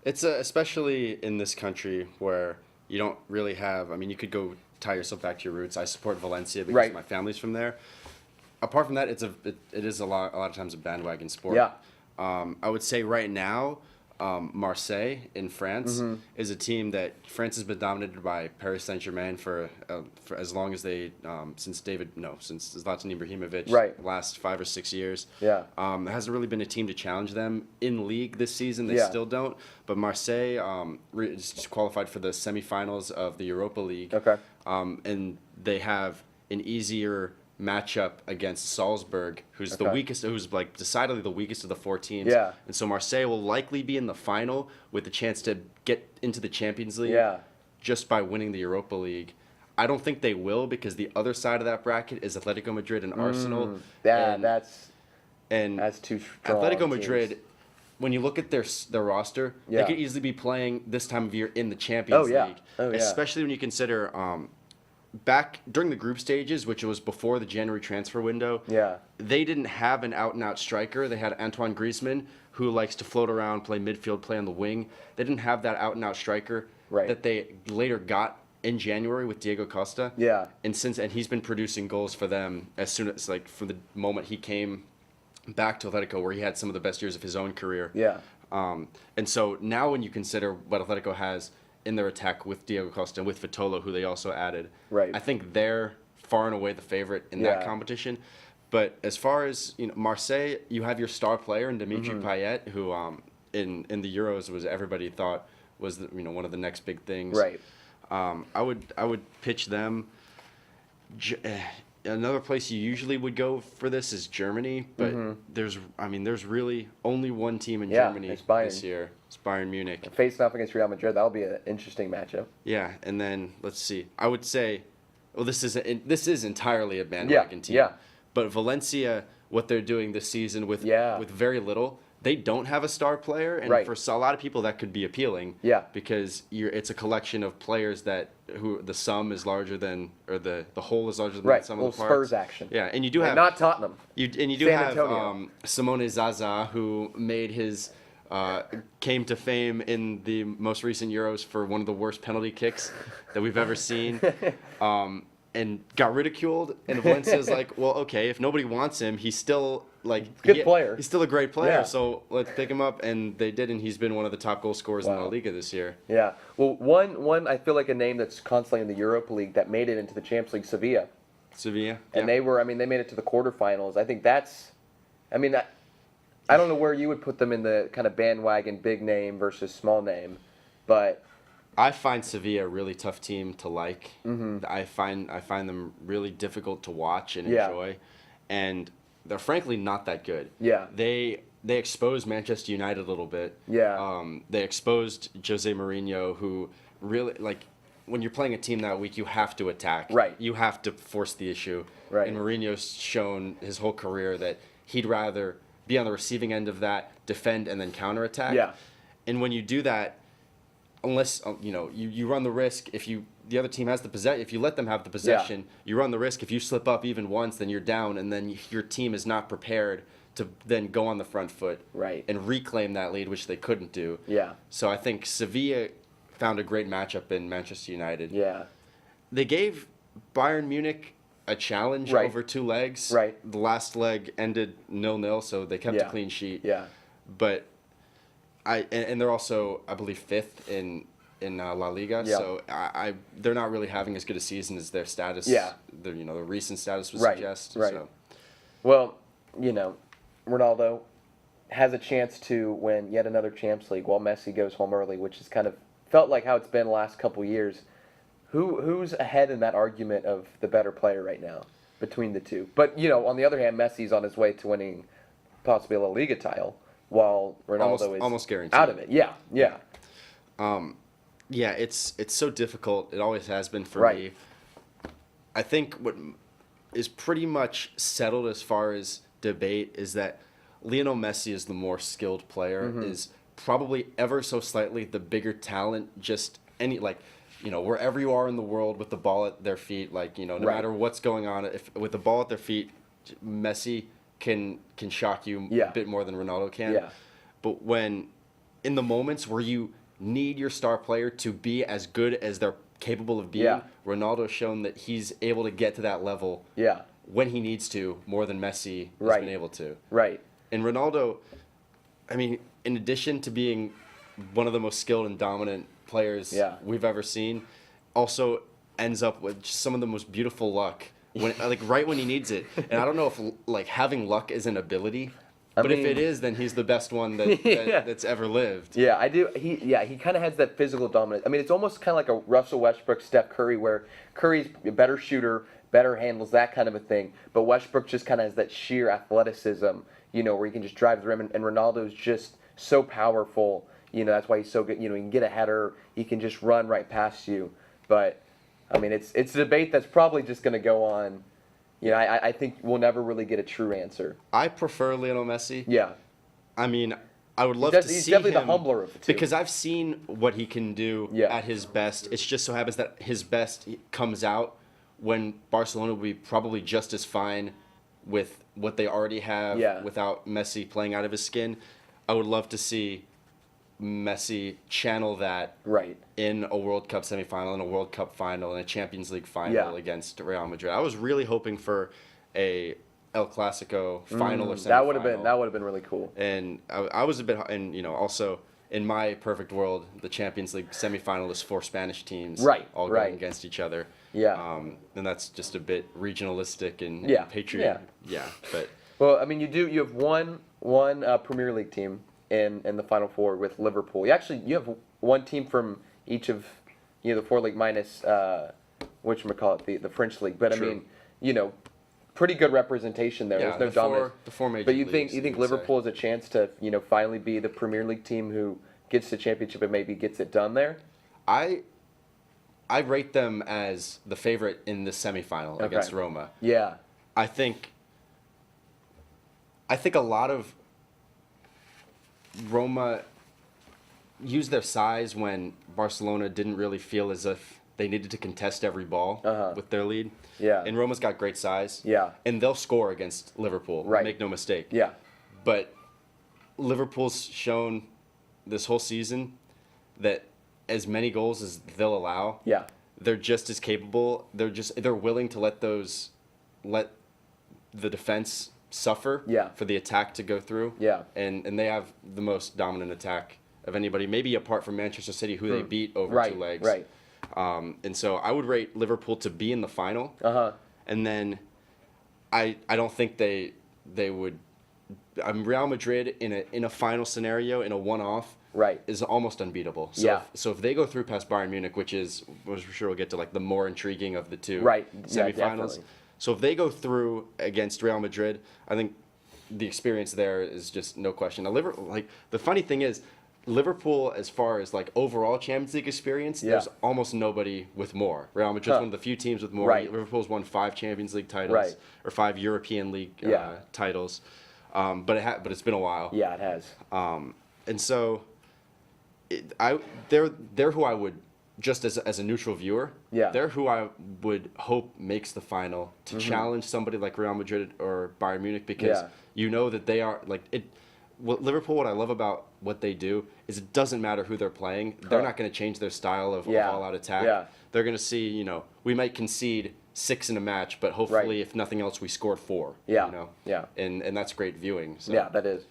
[SPEAKER 1] it's especially in this country where you don't really have. You could go tie yourself back to your roots. I support Valencia because
[SPEAKER 2] Right.
[SPEAKER 1] my family's from there. Apart from that, it is a lot of times a bandwagon sport.
[SPEAKER 2] Yeah.
[SPEAKER 1] I would say right now, Marseille in France
[SPEAKER 2] Mm-hmm.
[SPEAKER 1] is a team that France has been dominated by Paris Saint-Germain for as long as since Zlatan Ibrahimovic,
[SPEAKER 2] Right.
[SPEAKER 1] last 5 or 6 years.
[SPEAKER 2] Yeah.
[SPEAKER 1] There hasn't really been a team to challenge them in league this season. They
[SPEAKER 2] Yeah.
[SPEAKER 1] still don't. But Marseille is qualified for the semifinals of the Europa League.
[SPEAKER 2] Okay.
[SPEAKER 1] And they have an easier matchup against Salzburg, who's the
[SPEAKER 2] Okay.
[SPEAKER 1] weakest, who's decidedly the weakest of the 4 teams.
[SPEAKER 2] Yeah.
[SPEAKER 1] And so Marseille will likely be in the final with the chance to get into the Champions League
[SPEAKER 2] Yeah.
[SPEAKER 1] just by winning the Europa League. I don't think they will because the other side of that bracket is Atletico Madrid and Arsenal. And
[SPEAKER 2] That's too strong.
[SPEAKER 1] Atletico
[SPEAKER 2] teams.
[SPEAKER 1] Madrid, when you look at their roster,
[SPEAKER 2] Yeah.
[SPEAKER 1] they could easily be playing this time of year in the Champions
[SPEAKER 2] Oh, yeah.
[SPEAKER 1] League.
[SPEAKER 2] Oh, yeah.
[SPEAKER 1] Especially when you consider back during the group stages, which was before the January transfer window.
[SPEAKER 2] Yeah.
[SPEAKER 1] They didn't have an out-and-out striker. They had Antoine Griezmann, who likes to float around, play midfield, play on the wing. They didn't have that out-and-out striker
[SPEAKER 2] Right.
[SPEAKER 1] that they later got in January with Diego Costa.
[SPEAKER 2] Yeah.
[SPEAKER 1] And he's been producing goals for them as soon as from the moment he came back to Atletico, where he had some of the best years of his own career.
[SPEAKER 2] Yeah.
[SPEAKER 1] And so now when you consider what Atletico has in their attack with Diego Costa and with Vitolo, who they also added,
[SPEAKER 2] Right.
[SPEAKER 1] I think they're far and away the favorite in that
[SPEAKER 2] Yeah.
[SPEAKER 1] competition. But as far as Marseille, you have your star player in Dimitri
[SPEAKER 2] Mm-hmm.
[SPEAKER 1] Payet, who in the Euros was everybody thought was one of the next big things.
[SPEAKER 2] Right.
[SPEAKER 1] I would pitch them. Another place you usually would go for this is Germany, but there's really only one team in
[SPEAKER 2] Mm-hmm. Yeah,
[SPEAKER 1] Germany
[SPEAKER 2] it's Bayern.
[SPEAKER 1] this year. It's Bayern Munich.
[SPEAKER 2] Facing off against Real Madrid, that'll be an interesting matchup.
[SPEAKER 1] Yeah, and then let's see. I would say, well, this is entirely a bandwagon team.
[SPEAKER 2] yeah.
[SPEAKER 1] But Valencia, what they're doing this season with
[SPEAKER 2] Yeah.
[SPEAKER 1] with very little, they don't have a star player, and
[SPEAKER 2] Right.
[SPEAKER 1] for a lot of people that could be appealing.
[SPEAKER 2] Yeah.
[SPEAKER 1] Because it's a collection of players who the sum is larger than, or the whole is larger than
[SPEAKER 2] Right.
[SPEAKER 1] the sum
[SPEAKER 2] A little
[SPEAKER 1] of the parts.
[SPEAKER 2] Spurs action.
[SPEAKER 1] Yeah, and you do
[SPEAKER 2] And
[SPEAKER 1] have
[SPEAKER 2] not Tottenham.
[SPEAKER 1] you do
[SPEAKER 2] San
[SPEAKER 1] have
[SPEAKER 2] Antonio.
[SPEAKER 1] Simone Zaza, who made his came to fame in the most recent Euros for one of the worst penalty kicks that we've ever seen, and got ridiculed. And Valencia's like, well, okay, if nobody wants him, he's still
[SPEAKER 2] Good player.
[SPEAKER 1] He's still a great player,
[SPEAKER 2] Yeah.
[SPEAKER 1] so let's pick him up. And they did, and he's been one of the top goal scorers in La
[SPEAKER 2] Wow.
[SPEAKER 1] Liga this year.
[SPEAKER 2] Yeah. Well, one I feel like a name that's constantly in the Europa League that made it into the Champions League, Sevilla.
[SPEAKER 1] Sevilla.
[SPEAKER 2] and
[SPEAKER 1] yeah.
[SPEAKER 2] they made it to the quarterfinals. I think that's, I don't know where you would put them in the kind of bandwagon big name versus small name, but
[SPEAKER 1] I find Sevilla a really tough team to like.
[SPEAKER 2] Mm-hmm.
[SPEAKER 1] I find them really difficult to watch and
[SPEAKER 2] Yeah.
[SPEAKER 1] enjoy, and they're frankly not that good.
[SPEAKER 2] Yeah.
[SPEAKER 1] They exposed Manchester United a little bit.
[SPEAKER 2] Yeah.
[SPEAKER 1] They exposed Jose Mourinho, who really like when you're playing a team that week, you have to attack.
[SPEAKER 2] Right.
[SPEAKER 1] You have to force the issue.
[SPEAKER 2] Right.
[SPEAKER 1] And Mourinho's shown his whole career that he'd rather be on the receiving end of that, defend, and then counterattack.
[SPEAKER 2] Yeah.
[SPEAKER 1] And when you do that, unless you run the risk if the other team has the possession. If you let them have the possession, you run the risk if you slip up even once, then you're down, and then your team is not prepared to then go on the front foot
[SPEAKER 2] Right.
[SPEAKER 1] and reclaim that lead, which they couldn't do.
[SPEAKER 2] Yeah.
[SPEAKER 1] So I think Sevilla found a great matchup in Manchester United.
[SPEAKER 2] Yeah.
[SPEAKER 1] They gave Bayern Munich a challenge
[SPEAKER 2] Right.
[SPEAKER 1] over 2 legs.
[SPEAKER 2] Right.
[SPEAKER 1] The last leg ended 0-0, so they kept
[SPEAKER 2] Yeah.
[SPEAKER 1] a clean sheet.
[SPEAKER 2] Yeah.
[SPEAKER 1] But and they're also, I believe, 5th in La Liga.
[SPEAKER 2] Yeah.
[SPEAKER 1] So they're not really having as good a season as their status.
[SPEAKER 2] Yeah.
[SPEAKER 1] The recent status would
[SPEAKER 2] Right,
[SPEAKER 1] suggest.
[SPEAKER 2] right.
[SPEAKER 1] So.
[SPEAKER 2] Well, Ronaldo has a chance to win yet another Champions League while Messi goes home early, which has kind of felt like how it's been the last couple years. Who's ahead in that argument of the better player right now between the two? But, on the other hand, Messi's on his way to winning possibly a La Liga title while Ronaldo is
[SPEAKER 1] almost guaranteed.
[SPEAKER 2] out of it. Yeah, yeah.
[SPEAKER 1] Yeah, it's so difficult. It always has been for
[SPEAKER 2] Right.
[SPEAKER 1] me. I think what is pretty much settled as far as debate is that Lionel Messi is the more skilled player,
[SPEAKER 2] Mm-hmm.
[SPEAKER 1] is probably ever so slightly the bigger talent, just wherever you are in the world with the ball at their feet, no
[SPEAKER 2] Right.
[SPEAKER 1] matter what's going on, if with the ball at their feet, Messi can shock you
[SPEAKER 2] Yeah.
[SPEAKER 1] a bit more than Ronaldo can.
[SPEAKER 2] Yeah.
[SPEAKER 1] But when in the moments where you need your star player to be as good as they're capable of being,
[SPEAKER 2] Yeah.
[SPEAKER 1] Ronaldo's shown that he's able to get to that level
[SPEAKER 2] Yeah,
[SPEAKER 1] when he needs to more than Messi has
[SPEAKER 2] Right.
[SPEAKER 1] been able to.
[SPEAKER 2] right.
[SPEAKER 1] And Ronaldo, in addition to being one of the most skilled and dominant players
[SPEAKER 2] Yeah.
[SPEAKER 1] we've ever seen, also ends up with just some of the most beautiful luck when right when he needs it. And I don't know if having luck is an ability, but if
[SPEAKER 2] mean-
[SPEAKER 1] it is, then he's the best one
[SPEAKER 2] Yeah.
[SPEAKER 1] that's ever lived.
[SPEAKER 2] Yeah, I do. He kind of has that physical dominance. It's almost kind of like a Russell Westbrook, Steph Curry, where Curry's a better shooter, better handles, that kind of a thing. But Westbrook just kind of has that sheer athleticism, where he can just drive the rim. And Ronaldo's just so powerful. That's why he's so good. He can get a header. He can just run right past you. But, it's a debate that's probably just going to go on. I think we'll never really get a true answer.
[SPEAKER 1] I prefer Lionel Messi.
[SPEAKER 2] Yeah.
[SPEAKER 1] I would love
[SPEAKER 2] He's
[SPEAKER 1] to
[SPEAKER 2] he's
[SPEAKER 1] see
[SPEAKER 2] definitely
[SPEAKER 1] him
[SPEAKER 2] the humbler of the two.
[SPEAKER 1] because I've seen what he can do
[SPEAKER 2] Yeah.
[SPEAKER 1] at his best. It's just so happens that his best comes out when Barcelona will be probably just as fine with what they already have
[SPEAKER 2] Yeah.
[SPEAKER 1] without Messi playing out of his skin. I would love to see Messi channel that
[SPEAKER 2] Right.
[SPEAKER 1] in a World Cup semifinal, in a World Cup final, in a Champions League final
[SPEAKER 2] Yeah.
[SPEAKER 1] against Real Madrid. I was really hoping for a El Clasico final or semifinal.
[SPEAKER 2] That would have been really cool.
[SPEAKER 1] And I was a bit, and also in my perfect world, the Champions League semifinal is 4 Spanish teams,
[SPEAKER 2] Right,
[SPEAKER 1] all
[SPEAKER 2] right.
[SPEAKER 1] going against each other.
[SPEAKER 2] Yeah.
[SPEAKER 1] And that's just a bit regionalistic and
[SPEAKER 2] Yeah,
[SPEAKER 1] patriot. Yeah, but
[SPEAKER 2] Well, you have one Premier League team in the Final Four with Liverpool. You have one team from each of the 4 league minus whatchamacallit, the French league. But
[SPEAKER 1] True.
[SPEAKER 2] pretty good representation there.
[SPEAKER 1] yeah,
[SPEAKER 2] There's no
[SPEAKER 1] the four,
[SPEAKER 2] dominance.
[SPEAKER 1] the four major
[SPEAKER 2] But you
[SPEAKER 1] leagues,
[SPEAKER 2] think
[SPEAKER 1] would
[SPEAKER 2] Liverpool
[SPEAKER 1] say.
[SPEAKER 2] has a chance to finally be the Premier League team who gets the championship and maybe gets it done there?
[SPEAKER 1] I rate them as the favorite in the semifinal against Roma.
[SPEAKER 2] Yeah.
[SPEAKER 1] I think a lot of Roma used their size when Barcelona didn't really feel as if they needed to contest every ball with their lead.
[SPEAKER 2] Yeah.
[SPEAKER 1] And Roma's got great size.
[SPEAKER 2] Yeah.
[SPEAKER 1] And they'll score against Liverpool.
[SPEAKER 2] Right.
[SPEAKER 1] Make no mistake.
[SPEAKER 2] Yeah.
[SPEAKER 1] But Liverpool's shown this whole season that as many goals as they'll allow,
[SPEAKER 2] Yeah.
[SPEAKER 1] they're just as capable. They're willing to let the defense suffer
[SPEAKER 2] Yeah.
[SPEAKER 1] for the attack to go through.
[SPEAKER 2] Yeah.
[SPEAKER 1] And they have the most dominant attack of anybody, maybe apart from Manchester City, who they beat over
[SPEAKER 2] Right.
[SPEAKER 1] 2 legs.
[SPEAKER 2] Right.
[SPEAKER 1] And so I would rate Liverpool to be in the final.
[SPEAKER 2] Uh-huh.
[SPEAKER 1] and then I don't think they would. Real Madrid in a final scenario, in a one-off,
[SPEAKER 2] Right.
[SPEAKER 1] is almost unbeatable. So
[SPEAKER 2] Yeah.
[SPEAKER 1] so if they go through past Bayern Munich, which for sure we'll get to like the more intriguing of the two
[SPEAKER 2] Right. Yeah,
[SPEAKER 1] semifinals.
[SPEAKER 2] definitely.
[SPEAKER 1] So if they go through against Real Madrid, I think the experience there is just no question. Now, like the funny thing is, Liverpool, as far as like overall Champions League experience,
[SPEAKER 2] Yeah.
[SPEAKER 1] there's almost nobody with more. Real Madrid's one of the few teams with more.
[SPEAKER 2] Right.
[SPEAKER 1] Liverpool's won 5 Champions League titles,
[SPEAKER 2] Right.
[SPEAKER 1] or 5 European League
[SPEAKER 2] Yeah.
[SPEAKER 1] titles, but it's been a while.
[SPEAKER 2] Yeah, it has.
[SPEAKER 1] And so, they're who I would, just as a neutral viewer,
[SPEAKER 2] Yeah.
[SPEAKER 1] they're who I would hope makes the final to challenge somebody like Real Madrid or Bayern Munich, because
[SPEAKER 2] Yeah.
[SPEAKER 1] you know that they are like it. Liverpool, what I love about what they do is it doesn't matter who they're playing. They're
[SPEAKER 2] Huh.
[SPEAKER 1] not going to change their style of
[SPEAKER 2] Yeah.
[SPEAKER 1] all-out attack.
[SPEAKER 2] Yeah.
[SPEAKER 1] They're going to see, we might concede 6 in a match, but hopefully,
[SPEAKER 2] Right.
[SPEAKER 1] if nothing else, we scored 4.
[SPEAKER 2] Yeah. Yeah.
[SPEAKER 1] And that's great viewing. So.
[SPEAKER 2] Yeah, that is.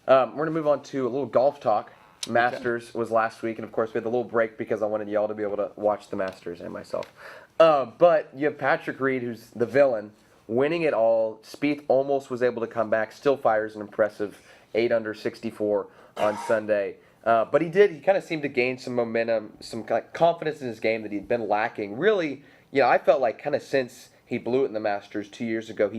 [SPEAKER 2] We're going to move on to a little golf talk. Masters was last week, and of course we had the little break because I wanted y'all to be able to watch the Masters and myself. But you have Patrick Reed, who's the villain, winning it all. Spieth almost was able to come back, still fires an impressive 8 under 64 on Sunday. But he kind of seemed to gain some momentum, some confidence in his game that he'd been lacking. Really, I felt like kind of since he blew it in the Masters 2 years ago,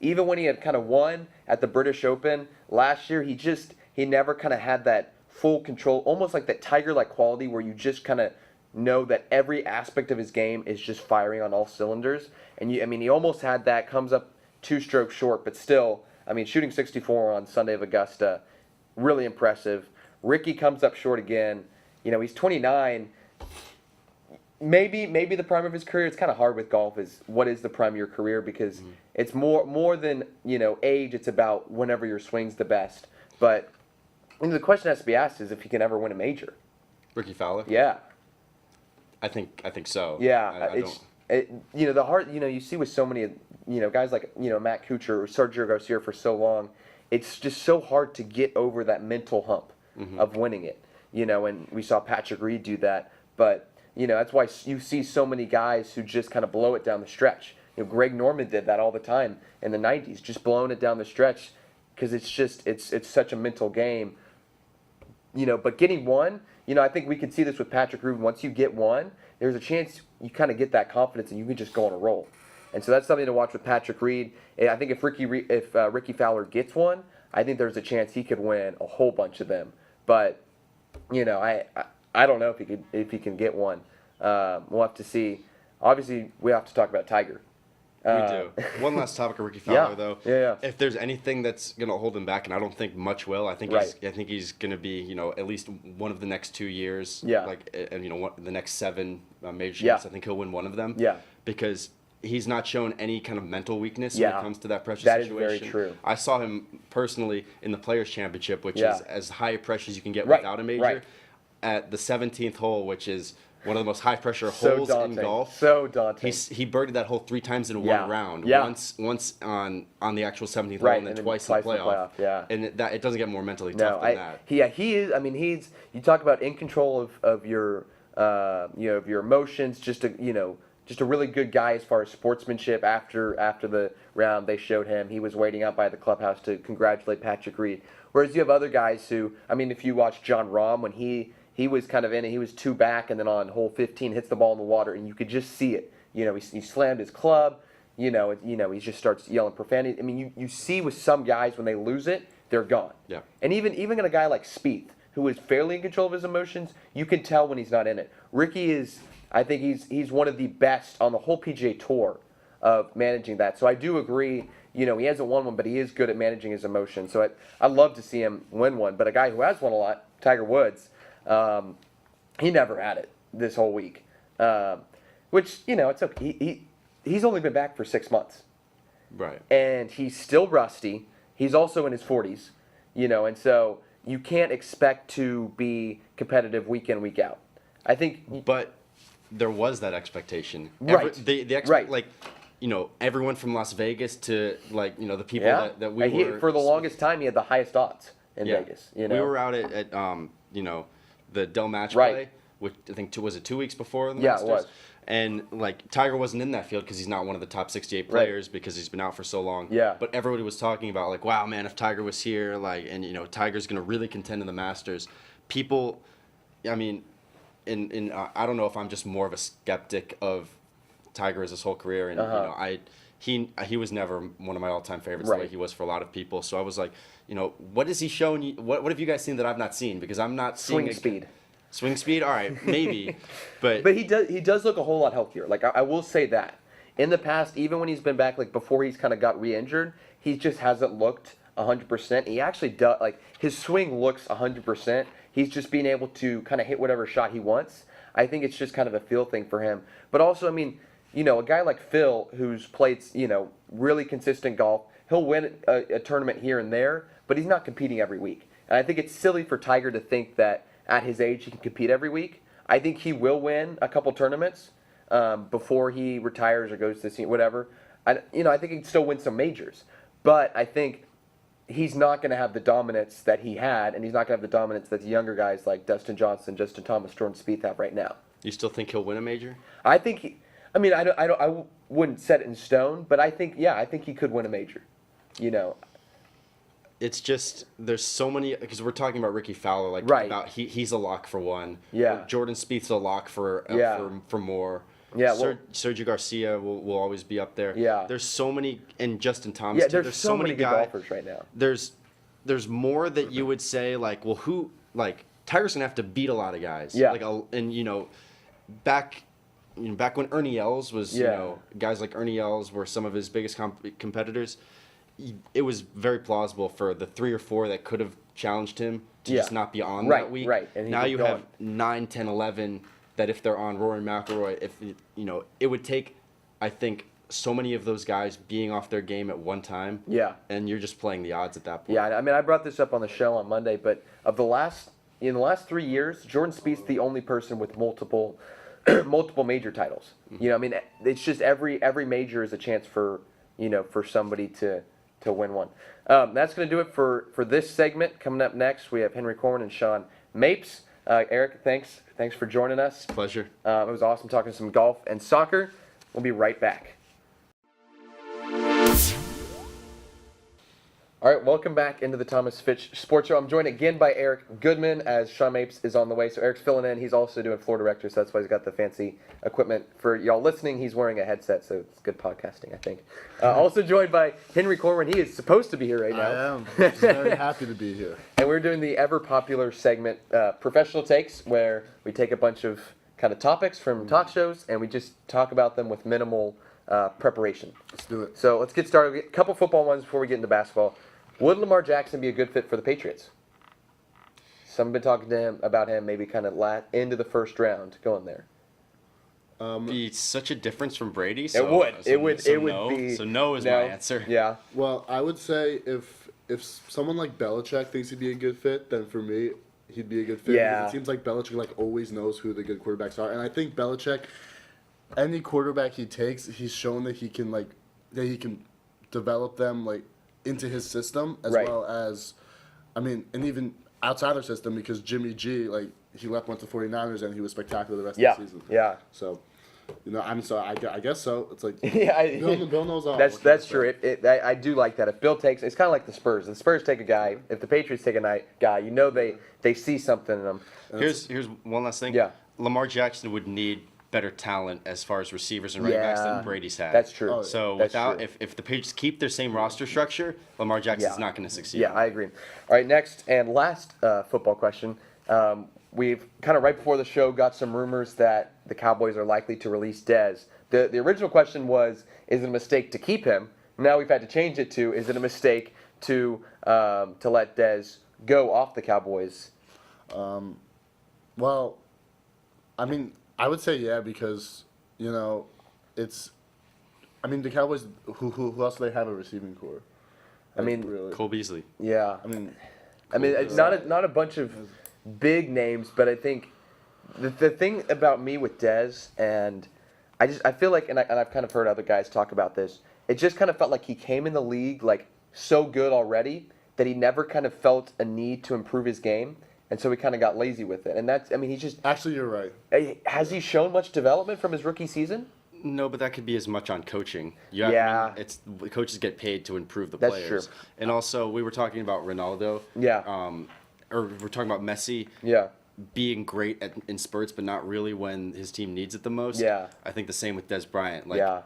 [SPEAKER 2] even when he had kind of won at the British Open last year, he never kind of had that full control, almost like that Tiger-like quality where you just kind of know that every aspect of his game is just firing on all cylinders. And he almost had that, comes up 2 strokes short, but still, shooting 64 on Sunday of Augusta, really impressive. Ricky comes up short again. He's 29. Maybe the prime of his career. It's kind of hard with golf. What is the prime of your career? Because it's more than age. It's about whenever your swing's the best. But the question has to be asked is if he can ever win a major.
[SPEAKER 1] Ricky Fowler?
[SPEAKER 2] Yeah.
[SPEAKER 1] I think so.
[SPEAKER 2] Yeah.
[SPEAKER 1] I don't.
[SPEAKER 2] The hard. You see with so many guys like Matt Kuchar or Sergio Garcia for so long, it's just so hard to get over that mental hump of winning it. And we saw Patrick Reed do that, but that's why you see so many guys who just kind of blow it down the stretch. Greg Norman did that all the time in the 90s, just blowing it down the stretch because it's such a mental game. But getting one, I think we could see this with Patrick Reed. Once you get one, there's a chance you kind of get that confidence and you can just go on a roll. And so that's something to watch with Patrick Reed. And I think if Ricky Fowler gets one, I think there's a chance he could win a whole bunch of them. But I don't know if he can get one. We'll have to see. Obviously, we have to talk about Tiger.
[SPEAKER 1] We do. One last topic of Ricky Fowler, though.
[SPEAKER 2] Yeah.
[SPEAKER 1] If there's anything that's going to hold him back, and I don't think much will, I think he's going to be, at least one of the next 2 years.
[SPEAKER 2] Yeah.
[SPEAKER 1] The next 7 major
[SPEAKER 2] Yeah.
[SPEAKER 1] champs, I think he'll win one of them.
[SPEAKER 2] Yeah.
[SPEAKER 1] Because he's not shown any kind of mental weakness
[SPEAKER 2] Yeah.
[SPEAKER 1] when it comes to that pressure
[SPEAKER 2] That
[SPEAKER 1] situation.
[SPEAKER 2] is very true.
[SPEAKER 1] I saw him personally in the Players' Championship, which
[SPEAKER 2] Yeah.
[SPEAKER 1] is as high a pressure as you can get
[SPEAKER 2] Right,
[SPEAKER 1] without a major,
[SPEAKER 2] right.
[SPEAKER 1] at the 17th hole, which is one of the most high-pressure
[SPEAKER 2] So
[SPEAKER 1] holes
[SPEAKER 2] daunting.
[SPEAKER 1] in golf.
[SPEAKER 2] So daunting.
[SPEAKER 1] He birdied that hole 3 times in
[SPEAKER 2] Yeah.
[SPEAKER 1] one round.
[SPEAKER 2] Yeah.
[SPEAKER 1] Once on the actual 17th
[SPEAKER 2] Right,
[SPEAKER 1] hole, and then twice in the playoff.
[SPEAKER 2] Yeah.
[SPEAKER 1] And it doesn't get more mentally
[SPEAKER 2] No,
[SPEAKER 1] tough than that.
[SPEAKER 2] he is. You talk about in control of your of your emotions. Just a really good guy as far as sportsmanship. After the round, they showed him he was waiting out by the clubhouse to congratulate Patrick Reed. Whereas you have other guys who, if you watch John Rahm when he was kind of in it, he was 2 back, and then on hole 15 hits the ball in the water, and you could just see it. He slammed his club. He just starts yelling profanity. You see with some guys when they lose it, they're gone.
[SPEAKER 1] Yeah.
[SPEAKER 2] And even a guy like Spieth, who is fairly in control of his emotions, you can tell when he's not in it. Ricky is, I think he's one of the best on the whole PGA Tour of managing that. So I do agree. He hasn't won one, but he is good at managing his emotions. So I'd love to see him win one. But a guy who has won a lot, Tiger Woods, he never had it this whole week. Which, it's okay. He's only been back for 6 months.
[SPEAKER 1] Right.
[SPEAKER 2] And he's still rusty. He's also in his 40s, and so you can't expect to be competitive week in, week out. I think.
[SPEAKER 1] But there was that expectation.
[SPEAKER 2] Right.
[SPEAKER 1] Right. Everyone from Las Vegas to the people that we were.
[SPEAKER 2] For the longest time, he had the highest odds in Vegas.
[SPEAKER 1] We were out at the Del Match
[SPEAKER 2] Right.
[SPEAKER 1] play which I think was it 2 weeks before the
[SPEAKER 2] Yeah, it
[SPEAKER 1] Masters?
[SPEAKER 2] was.
[SPEAKER 1] And like Tiger wasn't in that field because he's not one of the top 68 players because he's been out for so long.
[SPEAKER 2] Yeah.
[SPEAKER 1] But everybody was talking about like, wow, man, if Tiger was here, like, and Tiger's gonna really contend in the Masters. People, I mean, I don't know if I'm just more of a skeptic of Tiger as his whole career, and he was never one of my all-time favorites the way he was for a lot of people. So I was like, what is he showing you? What have you guys seen that I've not seen? Because I'm not seeing
[SPEAKER 2] Swing speed.
[SPEAKER 1] Swing speed, all right, maybe, but
[SPEAKER 2] he does look a whole lot healthier. Like I will say that. In the past, even when he's been back, like before he's kind of got re-injured, he just hasn't looked 100%. He actually does, like his swing looks 100%. He's just being able to kind of hit whatever shot he wants. I think it's just kind of a feel thing for him. But also, I mean, a guy like Phil who's played, really consistent golf, he'll win a tournament here and there, but he's not competing every week. And I think it's silly for Tiger to think that at his age he can compete every week. I think he will win a couple tournaments before he retires or goes to see whatever. I think he can still win some majors, but I think he's not going to have the dominance that he had, and he's not going to have the dominance that the younger guys like Dustin Johnson, Justin Thomas, Jordan Spieth have right now.
[SPEAKER 1] you still think he'll win a major?
[SPEAKER 2] I think I wouldn't set it in stone, but I think he could win a major.
[SPEAKER 1] It's just there's so many because we're talking about Ricky Fowler, like about he's a lock for one.
[SPEAKER 2] Yeah.
[SPEAKER 1] Jordan Spieth's a lock for more.
[SPEAKER 2] Yeah. Well,
[SPEAKER 1] Sergio Garcia will always be up there.
[SPEAKER 2] Yeah.
[SPEAKER 1] There's so many, and Justin Thomas.
[SPEAKER 2] yeah,
[SPEAKER 1] too.
[SPEAKER 2] there's so many good golfers right now.
[SPEAKER 1] There's more that you would say like, well, who like Tiger's gonna have to beat a lot of guys.
[SPEAKER 2] Yeah.
[SPEAKER 1] Back when Ernie Els was guys like Ernie Els were some of his biggest competitors. It was very plausible for the 3 or 4 that could have challenged him to just not be on that week.
[SPEAKER 2] Right. And
[SPEAKER 1] now you have 9, 10, 11 that if they're on Rory McIlroy, it would take, I think, so many of those guys being off their game at one time.
[SPEAKER 2] Yeah.
[SPEAKER 1] And you're just playing the odds at that point.
[SPEAKER 2] Yeah, I mean, I brought this up on the show on Monday, but in the last 3 years, Jordan Spieth's the only person with multiple major titles. I mean, it's just every major is a chance for somebody to win one. That's going to do it for this segment. Coming up next, we have Henry Corwin and Sean Mapes. Eric, thanks for joining us.
[SPEAKER 1] Pleasure.
[SPEAKER 2] It was awesome talking some golf and soccer. We'll be right back. All right, welcome back into the Thomas Fitch Sports Show. I'm joined again by Eric Goodman as Sean Mapes is on the way. So Eric's filling in. He's also doing floor director, so that's why he's got the fancy equipment. For y'all listening, he's wearing a headset, so it's good podcasting, I think. Also joined by Henry Corwin. He is supposed to be here right now.
[SPEAKER 5] I am. Just very happy to be here.
[SPEAKER 2] And we're doing the ever-popular segment, Professional Takes, where we take a bunch of kind of topics from talk shows, and we just talk about them with minimal preparation.
[SPEAKER 5] Let's do it.
[SPEAKER 2] So let's get started. A couple football ones before we get into basketball. Would Lamar Jackson be a good fit for the Patriots? Some have been talking to him about him maybe kind of into the first round going there.
[SPEAKER 1] Be such a difference from Brady.
[SPEAKER 2] It would. It would
[SPEAKER 1] no.
[SPEAKER 2] be.
[SPEAKER 1] So no is my answer.
[SPEAKER 2] Yeah.
[SPEAKER 5] Well, I would say if someone like Belichick thinks he'd be a good fit, then for me, he'd be a good fit.
[SPEAKER 2] Yeah.
[SPEAKER 5] Because it seems like Belichick always knows who the good quarterbacks are, and I think Belichick, any quarterback he takes, he's shown that he can develop them into his system as well as, and even outside our system because Jimmy G, he went to 49ers and he was spectacular the rest of the season.
[SPEAKER 2] Yeah.
[SPEAKER 5] So, I guess so. It's
[SPEAKER 2] Bill
[SPEAKER 5] knows all.
[SPEAKER 2] That's true. I do like that. If Bill takes, it's kind of like the Spurs. The Spurs take a guy. If the Patriots take a guy, they see something in him.
[SPEAKER 1] Here's one last thing.
[SPEAKER 2] Yeah.
[SPEAKER 1] Lamar Jackson would need better talent as far as receivers and running backs than Brady's had.
[SPEAKER 2] That's true.
[SPEAKER 1] So if the Patriots keep their same roster structure, Lamar Jackson's not going to succeed.
[SPEAKER 2] Yeah, I agree. All right, next and last football question. We've kind of right before the show got some rumors that the Cowboys are likely to release Dez. The original question was, is it a mistake to keep him? Now we've had to change it to, is it a mistake to let Dez go off the Cowboys?
[SPEAKER 5] Well, I would say yeah because it's. The Cowboys. Who else do they have a receiving core? Really.
[SPEAKER 1] Cole Beasley.
[SPEAKER 2] Yeah. It's not a bunch of big names, but I think the thing about me with Dez, and I feel like, and I've kind of heard other guys talk about this. It just kind of felt like he came in the league so good already that he never kind of felt a need to improve his game. and so he kind of got lazy with it. And that's, I mean, he's just
[SPEAKER 5] Actually, you're right.
[SPEAKER 2] has he shown much development from his rookie season?
[SPEAKER 1] No, but that could be as much on coaching.
[SPEAKER 2] Yeah.
[SPEAKER 1] I mean, it's coaches get paid to improve the
[SPEAKER 2] That's
[SPEAKER 1] players.
[SPEAKER 2] true.
[SPEAKER 1] And also, we were talking about Ronaldo.
[SPEAKER 2] Yeah.
[SPEAKER 1] Or we're talking about Messi.
[SPEAKER 2] Yeah.
[SPEAKER 1] Being great in spurts, but not really when his team needs it the most.
[SPEAKER 2] Yeah.
[SPEAKER 1] I think the same with Des Bryant. Like,
[SPEAKER 2] Yeah.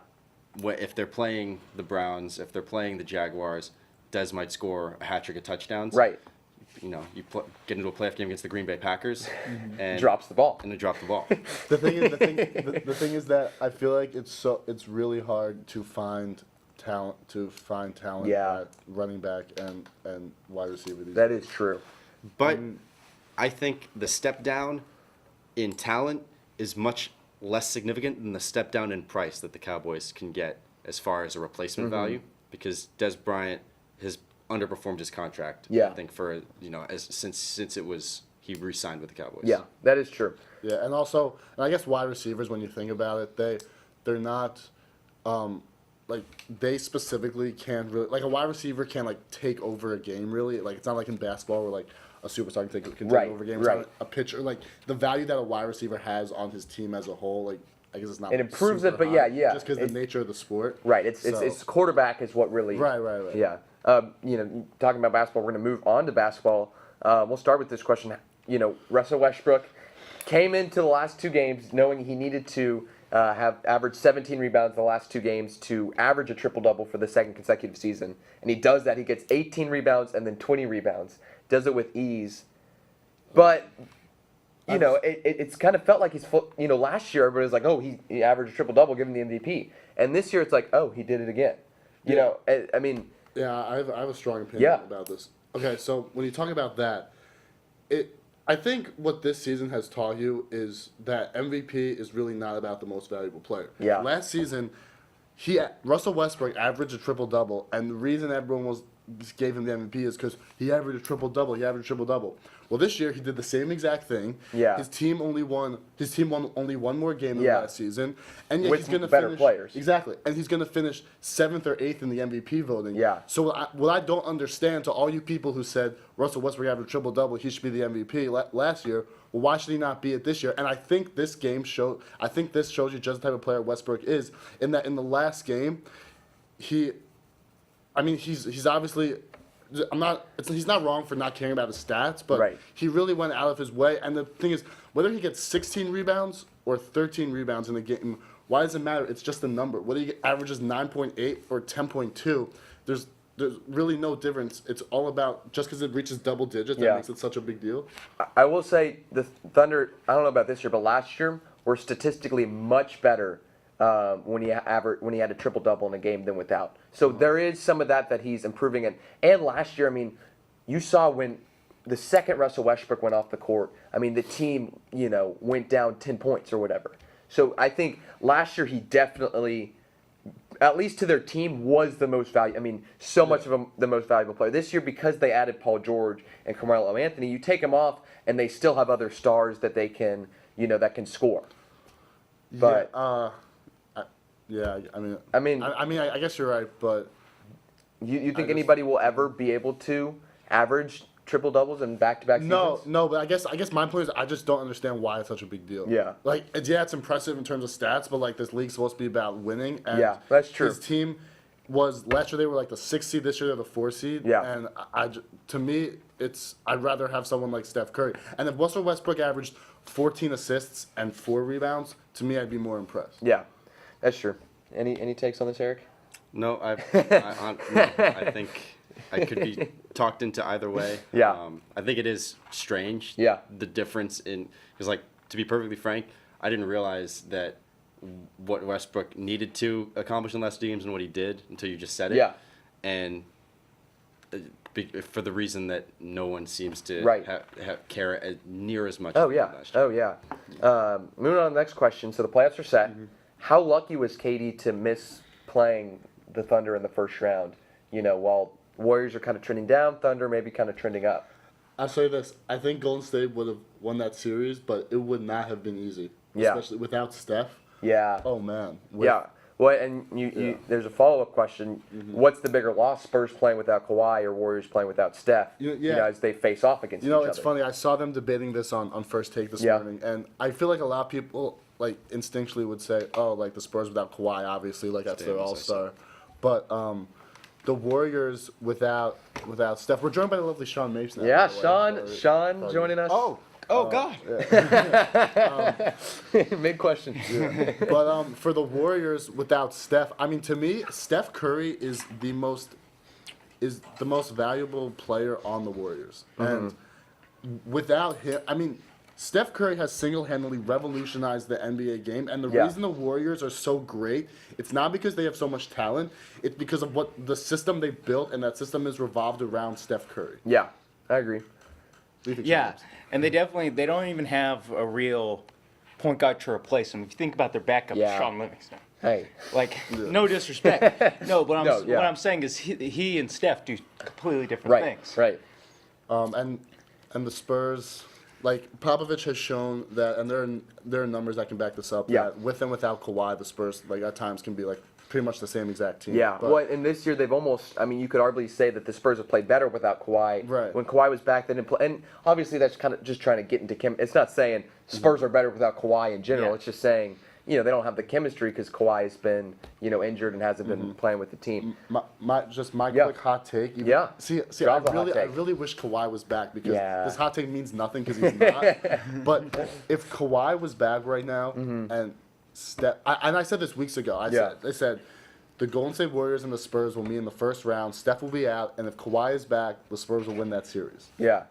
[SPEAKER 1] if they're playing the Browns, if they're playing the Jaguars, Des might score a hat trick of touchdowns.
[SPEAKER 2] Right.
[SPEAKER 1] You know, get into a playoff game against the Green Bay Packers, and
[SPEAKER 2] Drops the ball.
[SPEAKER 1] and they drop the ball.
[SPEAKER 5] The thing is that I feel like it's really hard to find talent
[SPEAKER 2] Yeah.
[SPEAKER 5] at running back and wide receiver.
[SPEAKER 2] That is true.
[SPEAKER 1] But I think the step down in talent is much less significant than the step down in price that the Cowboys can get as far as a replacement value, because Des Bryant has underperformed his contract.
[SPEAKER 2] Yeah.
[SPEAKER 1] I think for since it was he re-signed with the Cowboys.
[SPEAKER 2] Yeah, that is true.
[SPEAKER 5] Yeah, and I guess wide receivers, when you think about it, they're not like they specifically can't really, like a wide receiver can't like take over a game really. Like it's not like in basketball where like a superstar can take
[SPEAKER 2] Right,
[SPEAKER 5] over a game. It's
[SPEAKER 2] right.
[SPEAKER 5] not a pitcher, like the value that a wide receiver has on his team as a whole, like I guess it's not.
[SPEAKER 2] It
[SPEAKER 5] like,
[SPEAKER 2] improves
[SPEAKER 5] super
[SPEAKER 2] it, but
[SPEAKER 5] high,
[SPEAKER 2] yeah.
[SPEAKER 5] Just because the nature of the sport.
[SPEAKER 2] Right. It's quarterback is what really.
[SPEAKER 5] Right.
[SPEAKER 2] Yeah. You know, talking about basketball, we're going to move on to basketball. We'll start with this question. You know, Russell Westbrook came into the last two games knowing he needed to have averaged 17 rebounds the last two games to average a triple-double for the second consecutive season. And he does that. He gets 18 rebounds and then 20 rebounds. Does it with ease. But, you know, it's kind of felt like you know, last year everybody was like, oh, he averaged a triple-double, give him the MVP. And this year it's like, oh, he did it again. You know, I mean.
[SPEAKER 5] Yeah, I have a strong opinion
[SPEAKER 2] Yeah.
[SPEAKER 5] about this. Okay, so when you talk about that, I think what this season has taught you is that MVP is really not about the most valuable player.
[SPEAKER 2] Yeah.
[SPEAKER 5] Last season, Russell Westbrook averaged a triple double, and the reason everyone gave him the MVP is because he averaged a triple double. Well, this year he did the same exact thing.
[SPEAKER 2] Yeah.
[SPEAKER 5] His team won only one more game than
[SPEAKER 2] Yeah.
[SPEAKER 5] last season, and yet
[SPEAKER 2] With
[SPEAKER 5] he's going to
[SPEAKER 2] better
[SPEAKER 5] finish
[SPEAKER 2] players.
[SPEAKER 5] Exactly, and he's going to finish 7th or 8th in the MVP voting.
[SPEAKER 2] Yeah.
[SPEAKER 5] So what I don't understand, to all you people who said Russell Westbrook averaged a triple double, he should be the MVP last year. Well, why should he not be it this year? And I think this shows you just the type of player Westbrook is. In that, in the last game, he's obviously. He's not wrong for not caring about his stats, but
[SPEAKER 2] Right.
[SPEAKER 5] he really went out of his way. And the thing is, whether he gets 16 rebounds or 13 rebounds in a game, why does it matter? It's just a number. Whether he averages 9.8 or 10.2, there's really no difference. It's all about, just because it reaches double digits, that
[SPEAKER 2] Yeah.
[SPEAKER 5] makes it such a big deal.
[SPEAKER 2] I will say the Thunder, I don't know about this year, but last year were statistically much better when he had a triple double in a game than without. So there is some of that he's improving in. And last year, I mean, you saw when the second Russell Westbrook went off the court, I mean, the team, you know, went down 10 points or whatever. So I think last year he definitely, at least to their team, was the most valuable. I mean, so much of them the most valuable player. This year, because they added Paul George and Carmelo Anthony, you take them off and they still have other stars that they can, you know, that can score. But
[SPEAKER 5] I guess you're right, but
[SPEAKER 2] you think anybody will ever be able to average triple doubles in back-to-back seasons?
[SPEAKER 5] no. But I guess my point is I just don't understand why it's such a big deal.
[SPEAKER 2] Yeah.
[SPEAKER 5] Like, it's impressive in terms of stats, but like this league's supposed to be about winning. And
[SPEAKER 2] Yeah, that's true.
[SPEAKER 5] His team was last year they were like the 6th seed. This year they're the 4th seed.
[SPEAKER 2] Yeah.
[SPEAKER 5] And to me, I'd rather have someone like Steph Curry. And if Russell Westbrook averaged 14 assists and 4 rebounds, to me I'd be more impressed.
[SPEAKER 2] Yeah, that's true. Any takes on this, Eric?
[SPEAKER 1] No, I think I could be talked into either way.
[SPEAKER 2] Yeah.
[SPEAKER 1] I think it is strange.
[SPEAKER 2] Yeah.
[SPEAKER 1] The difference because, like, to be perfectly frank, I didn't realize that what Westbrook needed to accomplish in the last 2 games and what he did until you just said it.
[SPEAKER 2] Yeah.
[SPEAKER 1] And for the reason that no one seems to
[SPEAKER 2] Right.
[SPEAKER 1] care near as much.
[SPEAKER 2] Oh
[SPEAKER 1] as
[SPEAKER 2] yeah.
[SPEAKER 1] last year.
[SPEAKER 2] Oh yeah. Moving on to the next question. So the playoffs are set. How lucky was KD to miss playing the Thunder in the first round? You know, while Warriors are kind of trending down, Thunder maybe kind of trending up.
[SPEAKER 5] I'll say this: I think Golden State would have won that series, but it would not have been easy.
[SPEAKER 2] Yeah.
[SPEAKER 5] Especially without Steph.
[SPEAKER 2] Yeah.
[SPEAKER 5] Oh man.
[SPEAKER 2] Yeah. What and there's a follow-up question. What's the bigger loss? Spurs playing without Kawhi or Warriors playing without Steph? As they face off against each other.
[SPEAKER 5] It's funny. I saw them debating this on First Take this morning, and I feel like a lot of people like instinctually would say, "Oh, like the Spurs without Kawhi, obviously, like that's their all-star." But the Warriors without Steph. We're joined by the lovely Sean Mapes now.
[SPEAKER 2] Yeah,
[SPEAKER 5] by the way.
[SPEAKER 2] Sean joining us.
[SPEAKER 6] Oh God.
[SPEAKER 2] Big question.
[SPEAKER 5] But for the Warriors without Steph, I mean, to me, Steph Curry is the most valuable player on the Warriors, and without him, I mean, Steph Curry has single-handedly revolutionized the NBA game, and the reason the Warriors are so great, it's not because they have so much talent, it's because of what the system they built, and that system is revolved around Steph Curry.
[SPEAKER 2] Yeah, I agree.
[SPEAKER 6] Yeah, and they don't even have a real point guard to replace him. If you think about their backup, Sean Livingston.
[SPEAKER 2] Hey,
[SPEAKER 6] Like, no disrespect. No, but what I'm saying is he and Steph do completely different things.
[SPEAKER 2] Right.
[SPEAKER 5] And the Spurs, like Popovich has shown that, and there are numbers that can back this up. That with and without Kawhi, the Spurs like at times can be like pretty much the same exact team.
[SPEAKER 2] Yeah.
[SPEAKER 5] But,
[SPEAKER 2] Well, and this year they've almost. I mean, you could arguably say that the Spurs have played better without Kawhi.
[SPEAKER 5] Right.
[SPEAKER 2] When Kawhi was back, they didn't play. And obviously, that's kind of just trying to get into chem. It's not saying Spurs are better without Kawhi in general.
[SPEAKER 6] Yeah.
[SPEAKER 2] It's just saying they don't have the chemistry because Kawhi has been injured and hasn't been playing with the team.
[SPEAKER 5] my quick hot take. See,
[SPEAKER 2] Drop the hot take.
[SPEAKER 5] I really wish Kawhi was back because this hot take means nothing because he's not. But if Kawhi was back right now and Steph, and I said this weeks ago. I said the Golden State Warriors and the Spurs will meet in the first round. Steph will be out, and if Kawhi is back, the Spurs will win that series.
[SPEAKER 2] Yeah.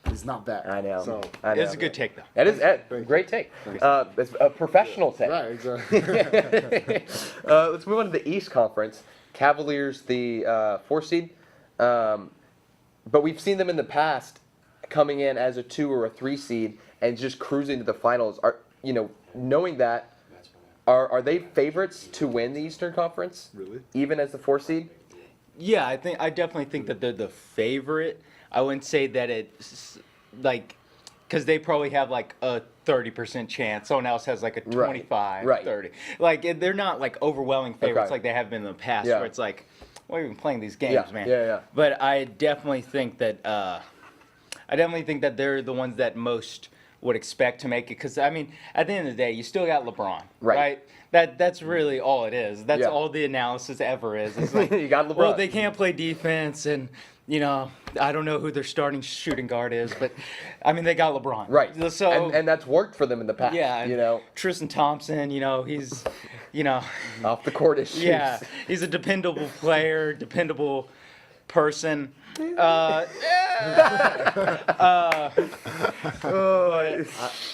[SPEAKER 5] He's not back.
[SPEAKER 2] I know.
[SPEAKER 5] So,
[SPEAKER 2] I know.
[SPEAKER 6] It's a good take, though.
[SPEAKER 2] That is a great take. It's a professional take.
[SPEAKER 5] right, exactly.
[SPEAKER 2] Let's move on to the East Conference. Cavaliers, the 4 seed. But we've seen them in the past coming in as a 2 or a 3 seed and just cruising to the finals. Knowing that, are they favorites to win the Eastern Conference?
[SPEAKER 5] Really?
[SPEAKER 2] Even as the 4 seed?
[SPEAKER 6] Yeah, I definitely think that they're the favorite. I wouldn't say that it's like, because they probably have like a 30% chance. Someone else has like a 25,
[SPEAKER 2] Right.
[SPEAKER 6] 30. Like they're not like overwhelming favorites
[SPEAKER 2] Okay.
[SPEAKER 6] like they have been in the past,
[SPEAKER 2] Yeah.
[SPEAKER 6] where it's like, why are you even playing these games, man?
[SPEAKER 2] Yeah.
[SPEAKER 6] But I definitely think that they're the ones that most would expect to make it. Because I mean, at the end of the day, you still got LeBron, right? That's really all it is. That's all the analysis ever is. It's like,
[SPEAKER 2] You got LeBron.
[SPEAKER 6] well, they can't play defense, and I don't know who their starting shooting guard is, but I mean they got LeBron,
[SPEAKER 2] Right.
[SPEAKER 6] So
[SPEAKER 2] and that's worked for them in the past.
[SPEAKER 6] and Tristan Thompson, he's,
[SPEAKER 2] off the court issues.
[SPEAKER 6] yeah, he's a dependable player, dependable person.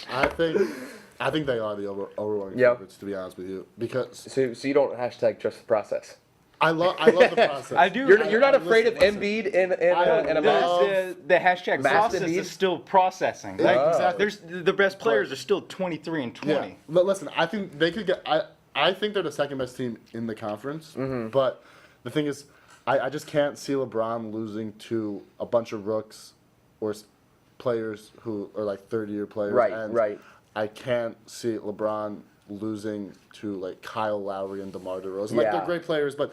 [SPEAKER 5] I think they are the overwhelming
[SPEAKER 2] Yeah.
[SPEAKER 5] favorites, to be honest with you, because
[SPEAKER 2] So you don't hashtag trust the process.
[SPEAKER 5] I love the process.
[SPEAKER 6] I do.
[SPEAKER 2] You're not afraid of
[SPEAKER 5] listen.
[SPEAKER 2] Embiid in a match?
[SPEAKER 6] The hashtag
[SPEAKER 2] Mass
[SPEAKER 6] process
[SPEAKER 2] Embiid?
[SPEAKER 6] is still processing. Like,
[SPEAKER 5] Exactly.
[SPEAKER 6] there's the best players are still 23 and 20.
[SPEAKER 5] Yeah. But listen, I think they could get. I think they're the second best team in the conference. But the thing is, I just can't see LeBron losing to a bunch of rooks or players who are like 30-year players.
[SPEAKER 2] Right,
[SPEAKER 5] and
[SPEAKER 2] right.
[SPEAKER 5] I can't see LeBron losing to like Kyle Lowry and DeMar DeRozan. Like
[SPEAKER 2] Yeah.
[SPEAKER 5] they're great players, but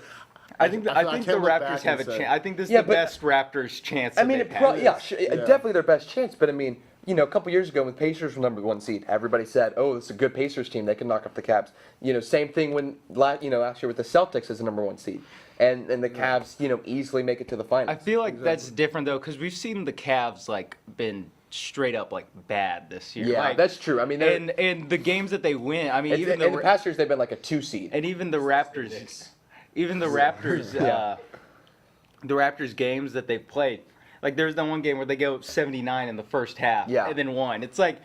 [SPEAKER 6] I think the
[SPEAKER 5] can't look
[SPEAKER 6] Raptors
[SPEAKER 5] back
[SPEAKER 6] have a
[SPEAKER 5] and say-
[SPEAKER 6] chance. I think this is
[SPEAKER 2] Yeah,
[SPEAKER 6] the
[SPEAKER 2] but-
[SPEAKER 6] best Raptors chance.
[SPEAKER 2] I mean,
[SPEAKER 6] that they've had.
[SPEAKER 2] definitely their best chance. But I mean, a couple years ago when Pacers were number 1 seed, everybody said, "Oh, this is a good Pacers team. They can knock off the Cavs." Same thing when last year with the Celtics as the number 1 seed, and the Cavs, easily make it to the
[SPEAKER 6] I
[SPEAKER 2] finals.
[SPEAKER 6] feel like that's different though, because we've seen the Cavs like been straight up like bad this year.
[SPEAKER 2] Yeah,
[SPEAKER 6] Like,
[SPEAKER 2] that's true. I mean,
[SPEAKER 6] and the games that they win. I mean, even
[SPEAKER 2] in the past years they've been like a 2 seed.
[SPEAKER 6] and even the Raptors, the Raptors games that they've played. Like there's that one game where they go 79 in the first half,
[SPEAKER 2] Yeah.
[SPEAKER 6] and then won. It's like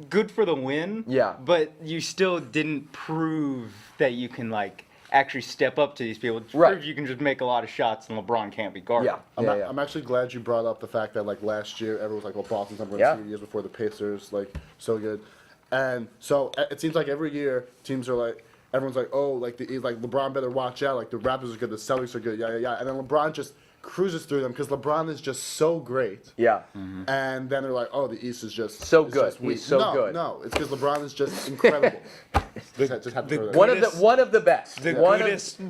[SPEAKER 6] good for the win,
[SPEAKER 2] Yeah.
[SPEAKER 6] but you still didn't prove that you can like actually step up to these people. It
[SPEAKER 2] Right.
[SPEAKER 6] proves you can just make a lot of shots and LeBron can't be guarded.
[SPEAKER 2] Yeah.
[SPEAKER 5] I'm actually glad you brought up the fact that like last year everyone was like, well, Boston's number 1
[SPEAKER 2] Yeah.
[SPEAKER 5] seed years before the Pacers, like so good, and so it seems like every year teams are like, everyone's like, oh, like LeBron better watch out, like the Raptors are good, the Celtics are good, yeah, and then LeBron just cruises through them because LeBron is just so great.
[SPEAKER 2] Yeah.
[SPEAKER 5] And then they're like, oh, the East is just
[SPEAKER 2] So
[SPEAKER 5] is
[SPEAKER 2] good.
[SPEAKER 5] just weak.
[SPEAKER 2] He's so
[SPEAKER 5] no,
[SPEAKER 2] good.
[SPEAKER 5] No, it's because LeBron is just incredible. Just had to throw that
[SPEAKER 2] One
[SPEAKER 5] in.
[SPEAKER 2] of the best.
[SPEAKER 6] The
[SPEAKER 2] One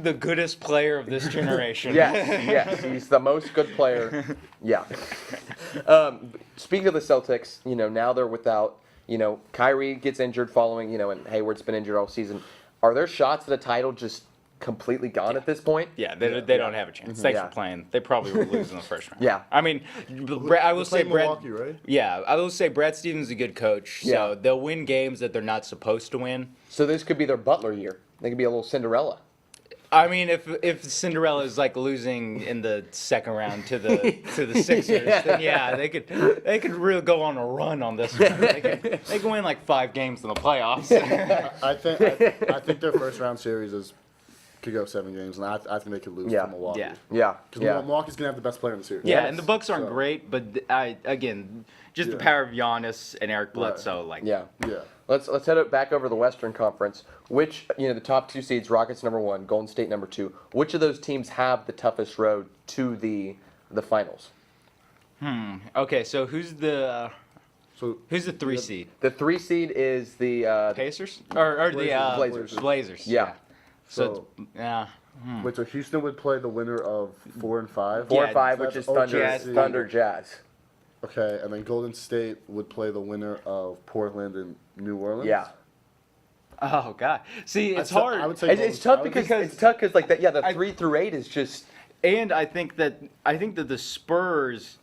[SPEAKER 6] the goodest player of this generation.
[SPEAKER 2] Yes, he's the most good player. Yeah. Speaking of the Celtics, now they're without, Kyrie gets injured following, and Hayward's been injured all season. Are their shots at a title just completely gone at this point?
[SPEAKER 6] Yeah, they don't have a chance. Thanks
[SPEAKER 2] Yeah.
[SPEAKER 6] for playing. They probably will lose in the first round.
[SPEAKER 2] Yeah.
[SPEAKER 6] I mean, I will say
[SPEAKER 5] playing
[SPEAKER 6] Brad.
[SPEAKER 5] Milwaukee, right?
[SPEAKER 6] Yeah, I will say Brad Stevens is a good coach. So
[SPEAKER 2] Yeah.
[SPEAKER 6] they'll win games that they're not supposed to win.
[SPEAKER 2] So this could be their Butler year. They could be a little Cinderella.
[SPEAKER 6] I mean, if Cinderella is like losing in the second round to the Sixers, then yeah, they could really go on a run on this one. They can win like 5 games in the playoffs.
[SPEAKER 5] I think their first round series could go 7 games, and I think they could lose
[SPEAKER 2] Yeah.
[SPEAKER 5] to Milwaukee.
[SPEAKER 6] Yeah.
[SPEAKER 2] Yeah.
[SPEAKER 5] Because
[SPEAKER 2] Yeah.
[SPEAKER 5] Milwaukee's gonna have the best player in the series.
[SPEAKER 6] Yeah,
[SPEAKER 2] Yes.
[SPEAKER 6] and the Bucks aren't
[SPEAKER 5] So-
[SPEAKER 6] great, but again, just the
[SPEAKER 5] Yeah.
[SPEAKER 6] power of Giannis and Eric
[SPEAKER 5] Right.
[SPEAKER 6] Bledsoe, like
[SPEAKER 2] Yeah.
[SPEAKER 5] Yeah.
[SPEAKER 2] Let's head back over the Western Conference. Which the top 2 seeds, Rockets number 1, Golden State number 2. Which of those teams have the toughest road to the finals?
[SPEAKER 6] Okay, so who's the
[SPEAKER 5] So
[SPEAKER 6] 3 seed?
[SPEAKER 2] The 3 seed is the
[SPEAKER 6] Pacers or the
[SPEAKER 2] Blazers.
[SPEAKER 6] Blazers.
[SPEAKER 2] Yeah.
[SPEAKER 6] So yeah.
[SPEAKER 5] wait, so Houston would play the winner of 4 and 5.
[SPEAKER 2] 4
[SPEAKER 6] Yeah,
[SPEAKER 2] and 5,
[SPEAKER 5] that's
[SPEAKER 2] which is
[SPEAKER 5] OKC.
[SPEAKER 2] Thunder Jazz.
[SPEAKER 5] Okay, and then Golden State would play the winner of Portland and New Orleans.
[SPEAKER 2] Yeah.
[SPEAKER 6] Oh God. See, it's
[SPEAKER 5] I'd say-
[SPEAKER 6] hard.
[SPEAKER 5] I would say
[SPEAKER 2] It's tough because like that. Yeah, the
[SPEAKER 6] I-
[SPEAKER 2] 3 through 8 is just.
[SPEAKER 6] And I think that the Spurs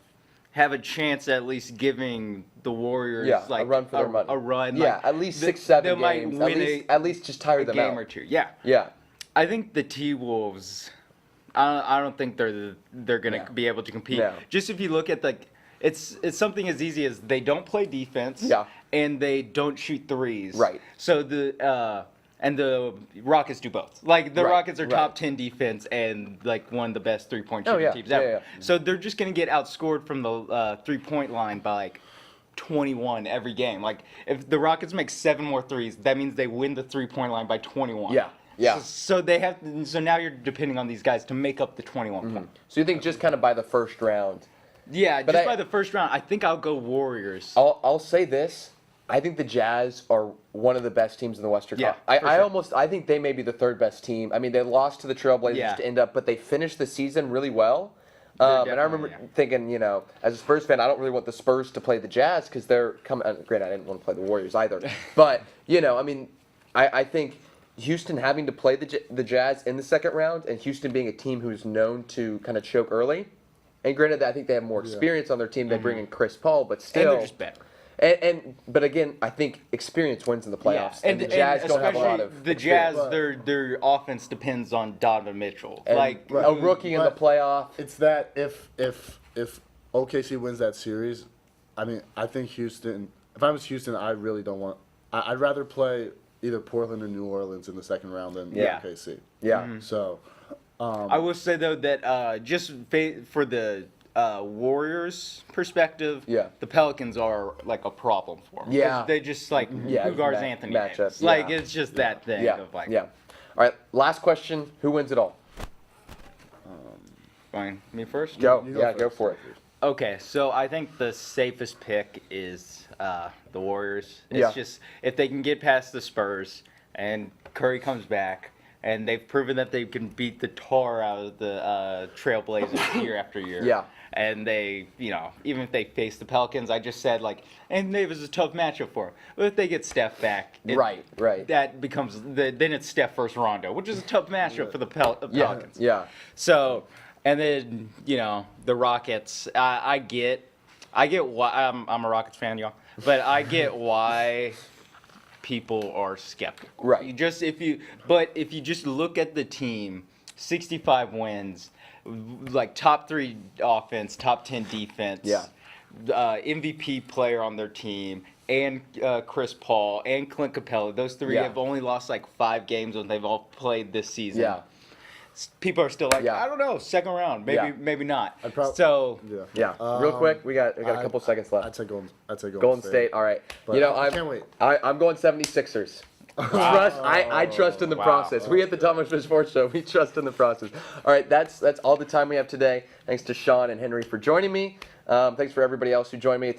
[SPEAKER 6] have a chance at least giving the Warriors
[SPEAKER 2] Yeah,
[SPEAKER 6] like
[SPEAKER 2] a run for their money.
[SPEAKER 6] A run.
[SPEAKER 2] Yeah,
[SPEAKER 6] like,
[SPEAKER 2] at least
[SPEAKER 6] they-
[SPEAKER 2] 6-7
[SPEAKER 6] they might
[SPEAKER 2] games.
[SPEAKER 6] win
[SPEAKER 2] At least just tire
[SPEAKER 6] a
[SPEAKER 2] them
[SPEAKER 6] game
[SPEAKER 2] out.
[SPEAKER 6] or two. Yeah.
[SPEAKER 2] Yeah.
[SPEAKER 6] I think the T-Wolves. I don't think they're gonna
[SPEAKER 2] Yeah.
[SPEAKER 6] be able to compete.
[SPEAKER 2] No.
[SPEAKER 6] Just if you look at it's something as easy as they don't play defense.
[SPEAKER 2] Yeah.
[SPEAKER 6] And they don't shoot threes.
[SPEAKER 2] Right.
[SPEAKER 6] So and the Rockets do both. Like the
[SPEAKER 2] Right,
[SPEAKER 6] Rockets are
[SPEAKER 2] right.
[SPEAKER 6] top 10 defense and like one of the best 3-point
[SPEAKER 2] Oh,
[SPEAKER 6] shooting
[SPEAKER 2] yeah,
[SPEAKER 6] teams
[SPEAKER 2] yeah,
[SPEAKER 6] ever.
[SPEAKER 2] yeah.
[SPEAKER 6] So they're just gonna get outscored from the 3-point line by like 21 every game. Like if the Rockets make 7 more threes, that means they win the 3-point line by 21.
[SPEAKER 2] Yeah. Yeah.
[SPEAKER 6] So they have. So now you're depending on these guys to make up the 21 points.
[SPEAKER 2] So you think just kind of by the first round?
[SPEAKER 6] Yeah,
[SPEAKER 2] But
[SPEAKER 6] just
[SPEAKER 2] I-
[SPEAKER 6] by the first round, I think I'll go Warriors.
[SPEAKER 2] I'll say this. I think the Jazz are one of the best teams in the Western
[SPEAKER 6] Yeah,
[SPEAKER 2] Conference.
[SPEAKER 6] for sure.
[SPEAKER 2] I think they may be the 3rd best team. I mean, they lost to the Trailblazers
[SPEAKER 6] Yeah.
[SPEAKER 2] to end up, but they finished the season really well. And I remember
[SPEAKER 6] definitely,
[SPEAKER 2] thinking, as a Spurs fan, I don't really want the Spurs to play the Jazz because they're coming. Granted, I didn't want to play the Warriors either, but I mean, I think Houston having to play the Jazz in the second round, and Houston being a team who's known to kind of choke early. And granted, I think they have more experience on their team. They bring in Chris Paul, but
[SPEAKER 6] and
[SPEAKER 2] still,
[SPEAKER 6] they're just better.
[SPEAKER 2] But again, I think experience wins in the playoffs. And the Jazz don't have a lot of
[SPEAKER 6] the Jazz.
[SPEAKER 5] experience.
[SPEAKER 6] Their offense depends on Donovan Mitchell.
[SPEAKER 2] and
[SPEAKER 6] Like
[SPEAKER 2] a rookie in the
[SPEAKER 5] But-
[SPEAKER 2] playoff.
[SPEAKER 5] It's that if OKC wins that series, I mean, I think Houston. If I was Houston, I really don't want. I'd rather play either Portland or New Orleans in the second round than
[SPEAKER 6] Yeah.
[SPEAKER 5] OKC.
[SPEAKER 2] Yeah.
[SPEAKER 5] So,
[SPEAKER 6] I will say though that just for the Warriors perspective,
[SPEAKER 2] Yeah.
[SPEAKER 6] the Pelicans are like a problem for them.
[SPEAKER 2] Yeah.
[SPEAKER 6] They just like
[SPEAKER 2] Yeah,
[SPEAKER 6] who guards
[SPEAKER 2] ma-
[SPEAKER 6] Anthony
[SPEAKER 2] matchup,
[SPEAKER 6] Davis. Like
[SPEAKER 2] yeah.
[SPEAKER 6] it's just that thing
[SPEAKER 2] Yeah.
[SPEAKER 6] of like
[SPEAKER 2] Yeah. All right. Last question. Who wins it all?
[SPEAKER 6] fine. Me first?
[SPEAKER 2] Go.
[SPEAKER 5] You go
[SPEAKER 2] Yeah. Go
[SPEAKER 5] first.
[SPEAKER 2] for it.
[SPEAKER 6] Okay, so I think the safest pick is the Warriors. It's
[SPEAKER 2] Yeah.
[SPEAKER 6] just if they can get past the Spurs and Curry comes back, and they've proven that they can beat the tar out of the Trailblazers year after year.
[SPEAKER 2] Yeah.
[SPEAKER 6] And they, even if they face the Pelicans, I just said and Davis is a tough matchup for them. But if they get Steph back,
[SPEAKER 2] Right.
[SPEAKER 6] that becomes then it's Steph versus Rondo, which is a tough matchup for the
[SPEAKER 2] Yeah.
[SPEAKER 6] Pelicans.
[SPEAKER 2] Yeah.
[SPEAKER 6] So, and then the Rockets. I get why I'm a Rockets fan, y'all, but I get why people are skeptical.
[SPEAKER 2] Right.
[SPEAKER 6] If you just look at the team, 65 wins, like top 3 offense, top 10 defense.
[SPEAKER 2] Yeah.
[SPEAKER 6] MVP player on their team, and Chris Paul and Clint Capella. Those 3
[SPEAKER 2] Yeah.
[SPEAKER 6] have only lost like 5 games when they've all played this season.
[SPEAKER 2] Yeah.
[SPEAKER 6] People are still like,
[SPEAKER 2] Yeah.
[SPEAKER 6] I don't know, second round, maybe
[SPEAKER 2] Yeah.
[SPEAKER 6] maybe not.
[SPEAKER 5] I'd prob-
[SPEAKER 6] So
[SPEAKER 5] yeah.
[SPEAKER 2] Yeah. Real quick, we got a
[SPEAKER 5] I'd-
[SPEAKER 2] couple seconds left.
[SPEAKER 5] I'd say Golden
[SPEAKER 2] Golden State. All right.
[SPEAKER 5] But I
[SPEAKER 2] I'm
[SPEAKER 5] can't wait.
[SPEAKER 2] I'm going 76ers. I trust in the process. We at the Thomas Fish Sports Show, we trust in the process. All right, that's all the time we have today. Thanks to Sean and Henry for joining me. Thanks for everybody else who joined me.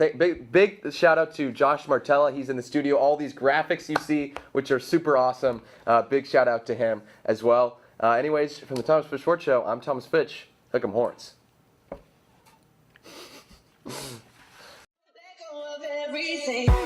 [SPEAKER 2] Big shout out to Josh Martella. He's in the studio. All these graphics you see, which are super awesome. Big shout out to him as well. Anyways, from the Thomas Fish Sports Show, I'm Thomas Fitch. Hook 'em horns.
[SPEAKER 7] Let go of everything.